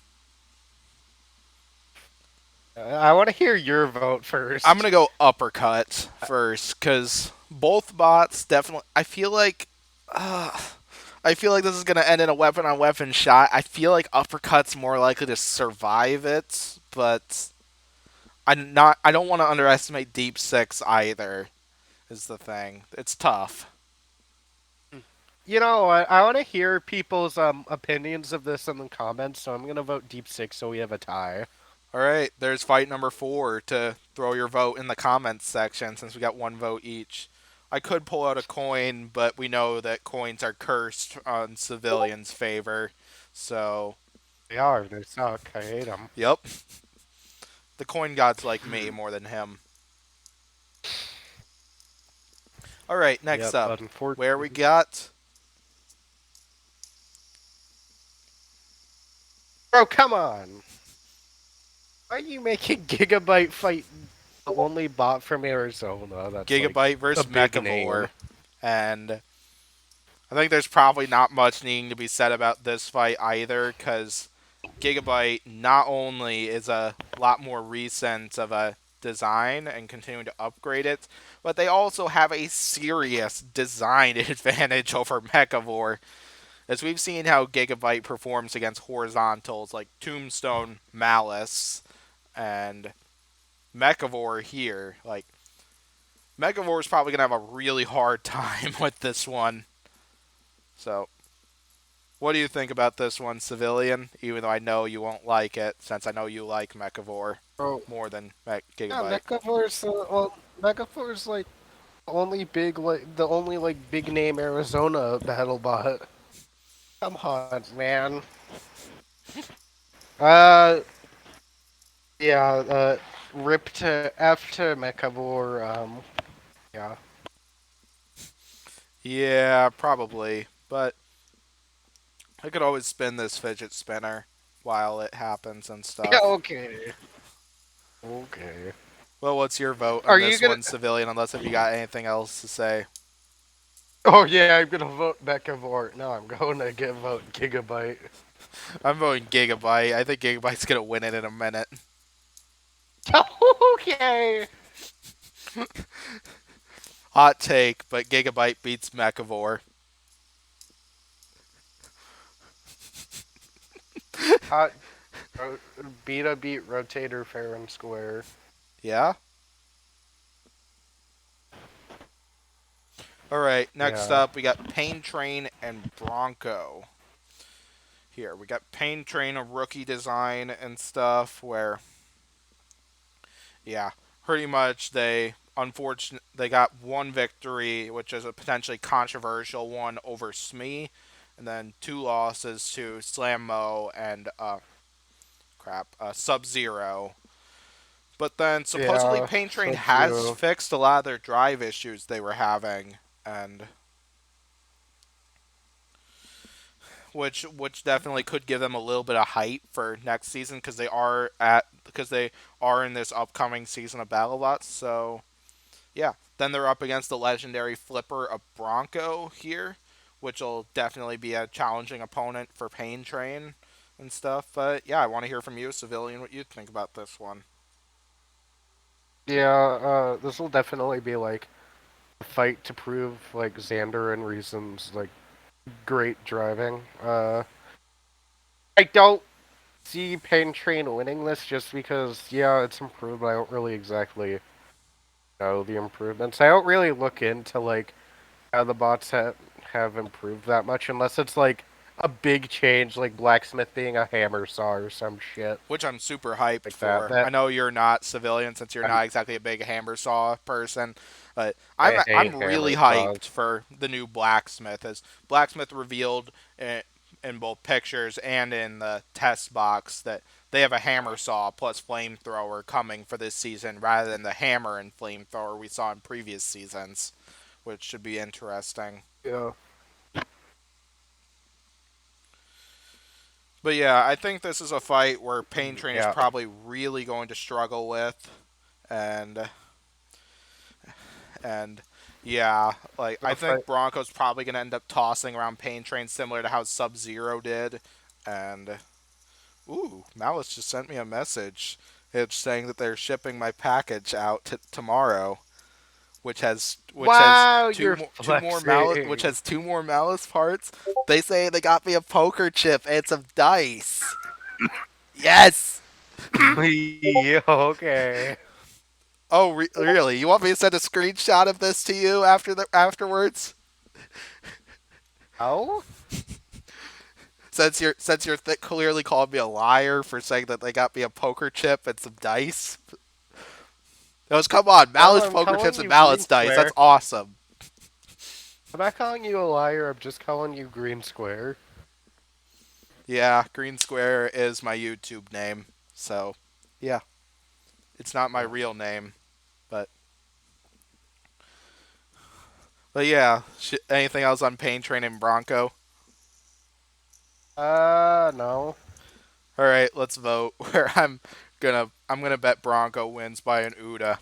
I want to hear your vote I'm gonna first. go uppercut first because both bots definitely. I feel like this is gonna end in a weapon on weapon shot. I feel like uppercut's more likely to survive it, but I'm not. I don't want to underestimate Deep Six either. Is the thing. It's tough. You know what? I want to hear people's opinions of this in the comments, so I'm gonna vote Deep Six so we have a tie. All right, there's fight number 4 to throw your vote in the comments section since we got one vote each. I could pull out a coin, but we know that coins are cursed on civilians' favor. So, They are. They suck. I hate them. yep, the coin gods like me more than him. All right, next Yep. up, where we Unfortunately. got Bro, come on. Why are you making Gigabyte fight the only bot from Arizona that's like Gigabyte a versus big name? Mechivore, and I think there's probably not much needing to be said about this fight either, because Gigabyte not only is a lot more recent of a design and continuing to upgrade it, but they also have a serious design advantage over Mechivore. As we've seen how Gigabyte performs against horizontals like Tombstone, Malice, and Mechivore here, like Mechivore is probably gonna have a really hard time with this one. So, what do you think about this one, Civilian? Even though I know you won't like it, since I know you like Mechivore Bro, more than yeah, Gigabyte. Megaforce like the only like big name Arizona battle bot. Come on, man. Uh, yeah. Rip to F to Mechavore. Yeah. Yeah, probably. But I could always spin this fidget spinner while it happens and Yeah. stuff. Okay. Okay. Well, what's your vote Are on you this gonna? one, Civilian, unless if you got anything else to say? Oh yeah, I'm gonna vote Mechavore. No, I'm going to get vote Gigabyte. I'm voting Gigabyte. I think Gigabyte's going to win it in a minute. Okay. Hot take, but Gigabyte beats Mechivore. Hot. Beta beat Rotator fair and square. Yeah? Alright, next Yeah. up we got Pain Train and Bronco. Here, we got Pain Train, a rookie design and stuff, where, yeah, pretty much they got one victory, which is a potentially controversial one over Smee, and then two losses to Slammo and Sub Zero. But then supposedly Yeah. Pain Train Sub has Zero. fixed a lot of their drive issues they were having, and which definitely could give them a little bit of height for next season because they are in this upcoming season of Battlebots. So yeah, then they're up against the legendary flipper of Bronco here, which will definitely be a challenging opponent for Pain Train and stuff. But yeah, I want to hear from you, Civilian, what you think about this one. Yeah. This will definitely be like a fight to prove like Xander and Reason's like great driving. I don't see Pain Train winning this just because yeah, it's improved. But I don't really exactly know the improvements. I don't really look into like how the bots have improved that much unless it's like a big change, like Blacksmith being a hammer saw or some shit Which I'm super hyped like that. for. I That know you're not Civilian since you're I'm not exactly a big hammer saw person, but I'm I hate I'm really hammer hyped saws. for the new Blacksmith, as Blacksmith revealed in both pictures and in the test box that they have a hammer saw plus flamethrower coming for this season rather than the hammer and flamethrower we saw in previous seasons, which should be interesting. Yeah. But yeah, I think this is a fight where Pain Train is Yeah. probably really going to struggle with, and and yeah, like I The think fight. Broncos probably gonna end up tossing around Pain Train similar to how Sub Zero did. And ooh, Malice just sent me a message. It's saying that they're shipping my package out tomorrow, which has Wow, you're which flexing. has two more malice parts. They say they got me a poker chip and some dice. Yes. Yeah, okay. Oh, really? You want me to send a screenshot of this to you afterwards? Oh? Since you're clearly called me a liar for saying that they got me a poker chip and some dice. Those come on, No, malice I'm poker calling chips and you Green malice dice. That's Square. awesome. I'm not calling you a liar, I'm just calling you Green Square. Yeah, Green Square is my YouTube name. So, yeah, it's not my Oh. real name, but yeah. Anything else on Pain Train and Bronco? No. All right, let's vote. Where I'm gonna bet Bronco wins by an UDA.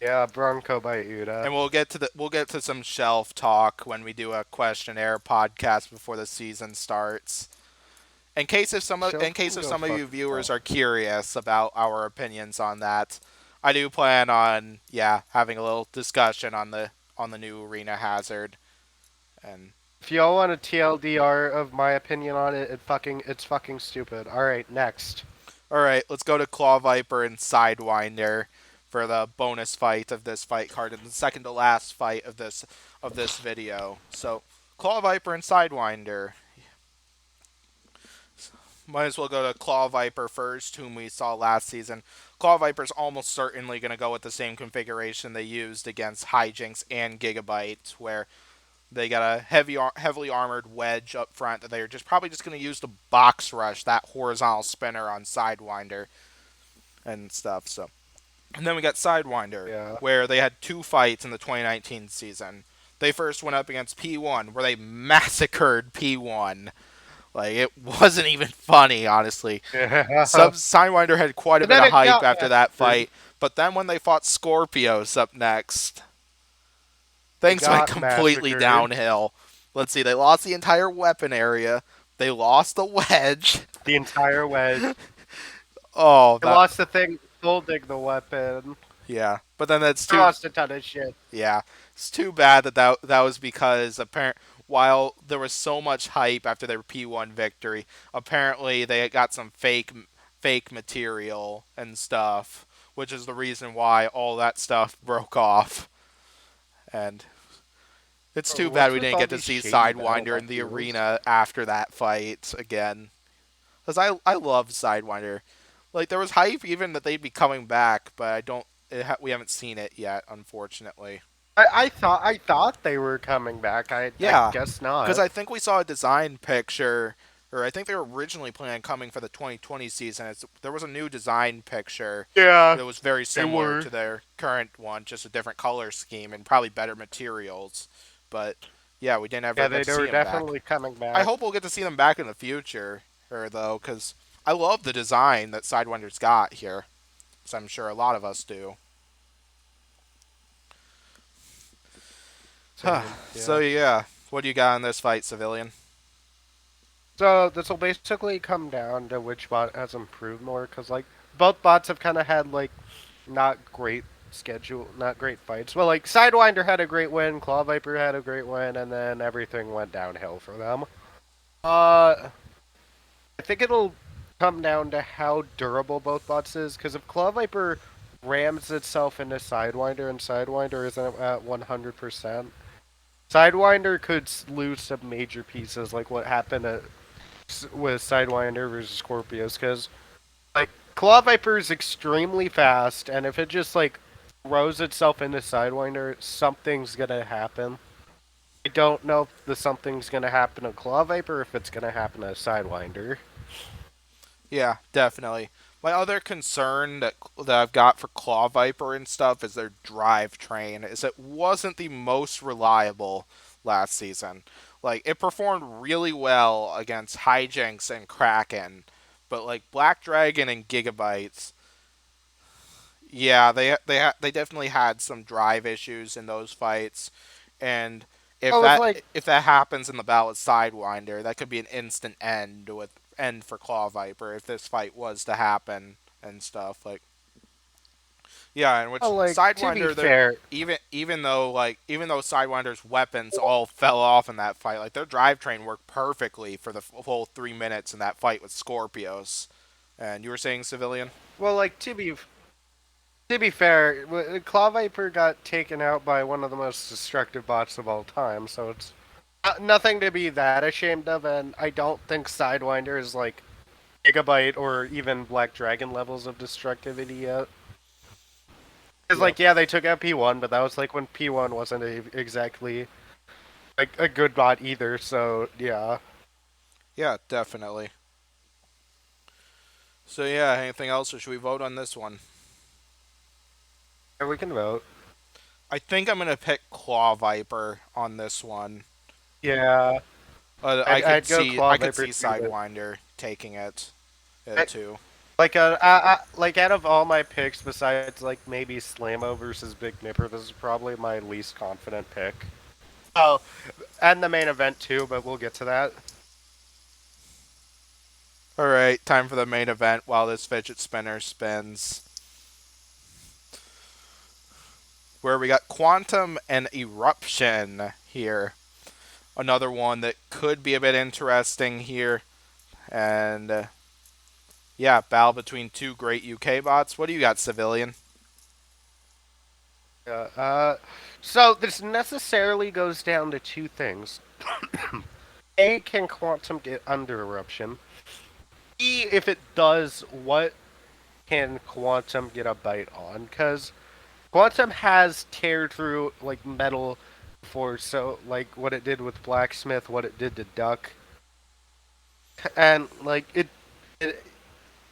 Yeah, Bronco by Uda. And we'll get to some shelf talk when we do a questionnaire podcast before the season starts. In Shelf case can if go some of fuck you viewers itself. are curious about our opinions on that, I do plan on having a little discussion on the new arena hazard. And If y'all want a TLDR of my opinion on it, it's fucking stupid. Alright, next. all right, let's go to Claw Viper and Sidewinder for the bonus fight of this fight card and the second to last fight of this video. So Claw Viper and Sidewinder. Might as well go to Claw Viper first, whom we saw last season. Claw Viper's almost certainly going to go with the same configuration they used against Hijinks and Gigabyte, where they got a heavily armored wedge up front that they're probably just going to use to box rush that horizontal spinner on Sidewinder and stuff. So, and then we got Sidewinder, Yeah. where they had two fights in the 2019 season. They first went up against P1, where they massacred P1. Like, it wasn't even funny, honestly. Yeah. Sidewinder had quite a And bit then of it hype got after that massacred. fight, but then when they fought Scorpios up next, It things went got completely massacred. downhill. Let's see, they lost the entire weapon area. They lost the wedge. The entire wedge. Oh, They that lost the thing holding the weapon. yeah. But then that's They too lost a ton of shit. yeah. It's too bad that was because while there was so much hype after their P1 victory, apparently they got some fake material and stuff, which is the reason why all that stuff broke off. And it's Bro, too bad what's we with didn't all get to these see shady Sidewinder in Battlebot the deals? arena after that fight again. Because I love Sidewinder. Like, there was hype even that they'd be coming back, but I don't. We haven't seen it yet, unfortunately. I thought they were coming back. I Yeah, guess because not. I think we saw a design picture, or I think they were originally planning on coming for the 2020 season. There was a new design picture Yeah, that was very they similar were. to their current one, just a different color scheme and probably better materials. But yeah, we didn't ever Yeah, get they to see were them back. definitely coming I back. hope we'll get to see them back in the future, or though, because I love the design that Sidewinder's got here. So I'm sure a lot of us do. Same. So Yeah. yeah, what do you got in this fight, civilian? So this will basically come down to which bot has improved more, because like both bots have kind of had like not great not great fights. Well, like Sidewinder had a great win, Claw Viper had a great win, and then everything went downhill for them. I think it'll come down to how durable both bots is, because if Claw Viper rams itself into Sidewinder and Sidewinder isn't at 100%, Sidewinder could lose some major pieces, like what happened with Sidewinder versus Scorpios, because like Claw Viper is extremely fast, and if it just like throws itself into Sidewinder, something's gonna happen. I don't know if the something's gonna happen to Claw Viper, or if it's gonna happen to Sidewinder. Yeah, definitely. My other concern that I've got for Claw Viper and stuff is their drivetrain. Is it wasn't the most reliable last season. Like, it performed really well against Hijinks and Kraken, but like Black Dragon and Gigabytes, yeah, they definitely had some drive issues in those fights, and if Oh, with that like if that happens in the battle with Sidewinder, that could be an instant end with end for Claw Viper if this fight was to happen and stuff. Like, yeah, in which Well, like to be Sidewinder, there, fair, even though Sidewinder's weapons all fell off in that fight, like their drivetrain worked perfectly for the full 3 minutes in that fight with Scorpios. And you were saying civilian? well, like to be fair, Claw Viper got taken out by one of the most destructive bots of all time, so it's nothing to be that ashamed of. And I don't think Sidewinder is like Gigabyte or even Black Dragon levels of destructivity yet. Because Yep. like yeah, they took out P1, but that was like when P1 wasn't exactly like a good bot either. So yeah, Yeah, definitely. So yeah, anything else, or should we vote on this one? yeah, we can vote. I think I'm gonna pick Claw Viper on this one. Yeah, I'd go Claw I could Viper see too, but Sidewinder taking it, I, too. like out of all my picks, besides like maybe Slamo versus Big Nipper, this is probably my least confident pick. Oh, and the main event too, but we'll get to that. All right, time for the main event. While this fidget spinner spins, where we got Quantum and Eruption here. Another one that could be a bit interesting here, and yeah, battle between two great UK bots. What do you got, civilian? Yeah. So this necessarily goes down to two things. A, can Quantum get under eruption? B, if it does, what can Quantum get a bite on? Because Quantum has teared through like metal before, so like what it did with Blacksmith, what it did to Duck, and like it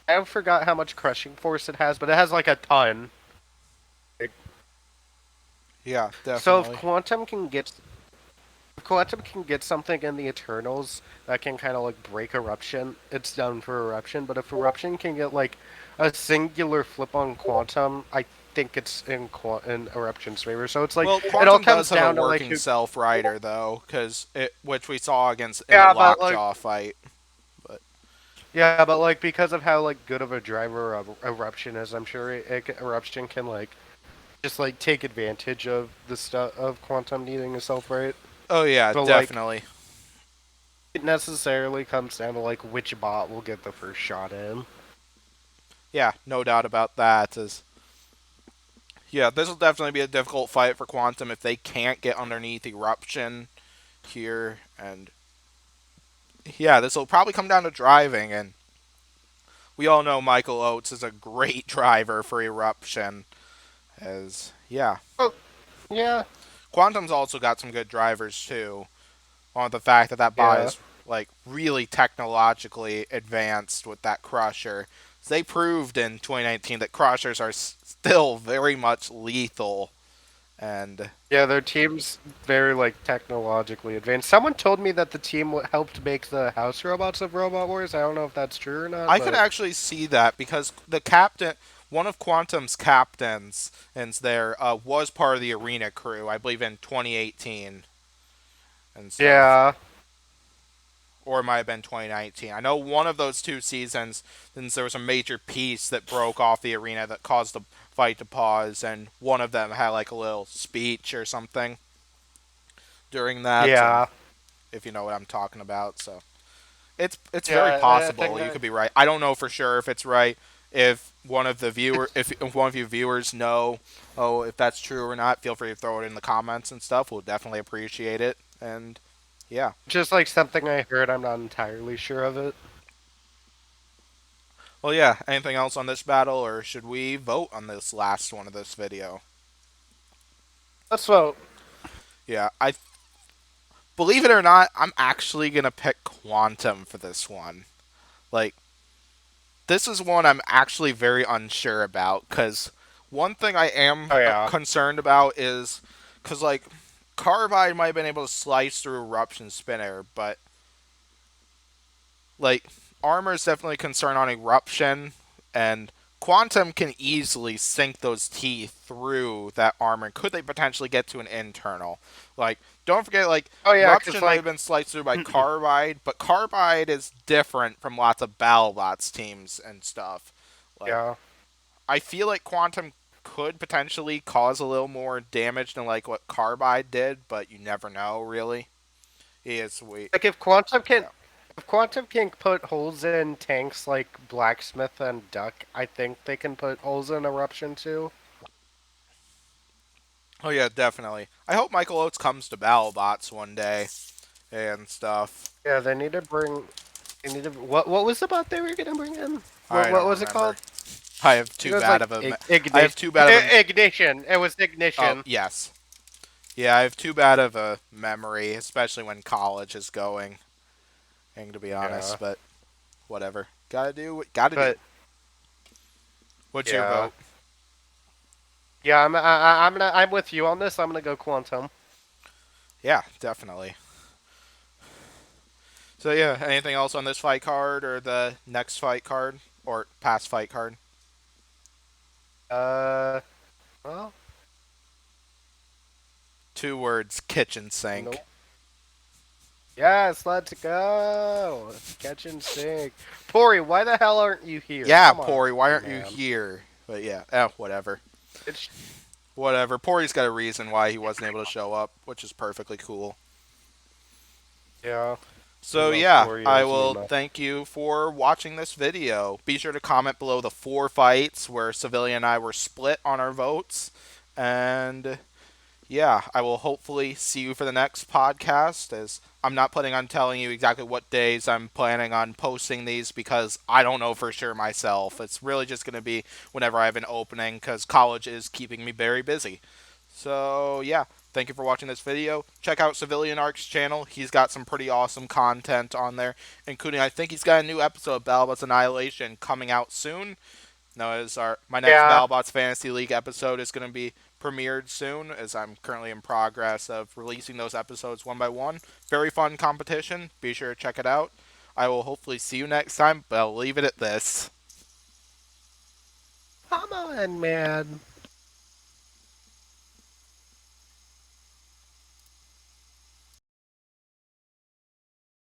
I forgot how much crushing force it has, but it has like a ton. Like, Yeah, so definitely. if Quantum can get something in the Eternals that can kind of like break Eruption, it's done for Eruption. But if Eruption can get like a singular flip on Quantum, I think it's in Eruption's favor. So it's like Well, it all Quantum comes does have a down to like working who. self rider though, because it which we saw against in the Yeah, but like Lockjaw fight. But yeah, but like because of how like good of a driver Eruption is, I'm sure Eruption can like just like take advantage of the stuff of Quantum needing a self right. oh yeah, But like definitely. it necessarily comes down to like which bot will get the first shot in. Yeah, no doubt about that. Is yeah, this will definitely be a difficult fight for Quantum if they can't get underneath Eruption here, and yeah, this will probably come down to driving, and we all know Michael Oates is a great driver for Eruption. As yeah, Oh yeah, Quantum's also got some good drivers too. On the fact that that bot yeah, is like really technologically advanced with that crusher. So they proved in 2019 that crushers are still very much lethal, and yeah. Their team's very like technologically advanced. Someone told me that the team helped make the house robots of Robot Wars. I don't know if that's true or not, I could but actually see that because the captain, one of Quantum's captains, and there was part of the arena crew, I believe, in 2018 and stuff, yeah, or it might have been 2019. I know one of those two seasons, since there was a major piece that broke off the arena that caused the fight to pause, and one of them had like a little speech or something during that, and yeah, if you know what I'm talking about, so it's very yeah. I think possible you that could be right. I don't know for sure if it's right. If one of you viewers know, oh, if that's true or not, feel free to throw it in the comments and stuff. We'll definitely appreciate it. And yeah, just like something I heard. I'm not entirely sure of it. well, yeah. Anything else on this battle, or should we vote on this last one of this video? Let's vote. Yeah, I believe it or not, I'm actually gonna pick Quantum for this one. Like, this is one I'm actually very unsure about because one thing I am Oh yeah, concerned about is because like Carbide might have been able to slice through Eruption Spinner, but like Armor is definitely a concern on Eruption, and Quantum can easily sink those teeth through that armor. Could they potentially get to an internal? Like, don't forget, like, Oh yeah, because Eruption might have like been sliced through by Carbide, but Carbide is different from lots of Battlebots teams and stuff. Like, yeah, I feel like Quantum could potentially cause a little more damage than like what Carbide did, but you never know really. He is we like yeah. if Quantum can put holes in tanks like Blacksmith and Duck, I think they can put holes in Eruption too. Oh yeah, definitely. I hope Michael Oates comes to Battlebots one day and stuff. Yeah, they need to bring. They need to. What was the bot they were gonna bring in? I What don't was it remember. called? I have I think too it was bad like of a I have ignition. too bad of a Ignition. It was oh ignition. yes. Yeah, I have too bad of a memory, especially when college is going. To be Yeah, honest, but whatever. Gotta do what gotta do. but What's your yeah, vote? yeah. I'm with you on this. I'm gonna go Quantum. Yeah, definitely. So yeah, anything else on this fight card or the next fight card or past fight card? Uh, well, 2 words: kitchen sink. nope. Yes, let's go. Catch and sink. Pori, why the hell aren't you here? Yeah, Come on, Pori, why aren't you man. here? But yeah, whatever. It's Whatever. Pori's got a reason why he wasn't able to show up, which is perfectly cool. yeah. I So love yeah, Pori I as will Nemo. thank you for watching this video. Be sure to comment below the 4 fights where Civilian and I were split on our votes. And yeah, I will hopefully see you for the next podcast, as I'm not planning on telling you exactly what days I'm planning on posting these because I don't know for sure myself. It's really just going to be whenever I have an opening because college is keeping me very busy. So, yeah, thank you for watching this video. Check out Civilian Arc's channel. He's got some pretty awesome content on there, including I think he's got a new episode of Battlebots Annihilation coming out soon. No, as our my next Yeah. BattleBots Fantasy League episode is going to be premiered soon, as I'm currently in progress of releasing those episodes one by one. Very fun competition. Be sure to check it out. I will hopefully see you next time, but I'll leave it at this. Come on, man.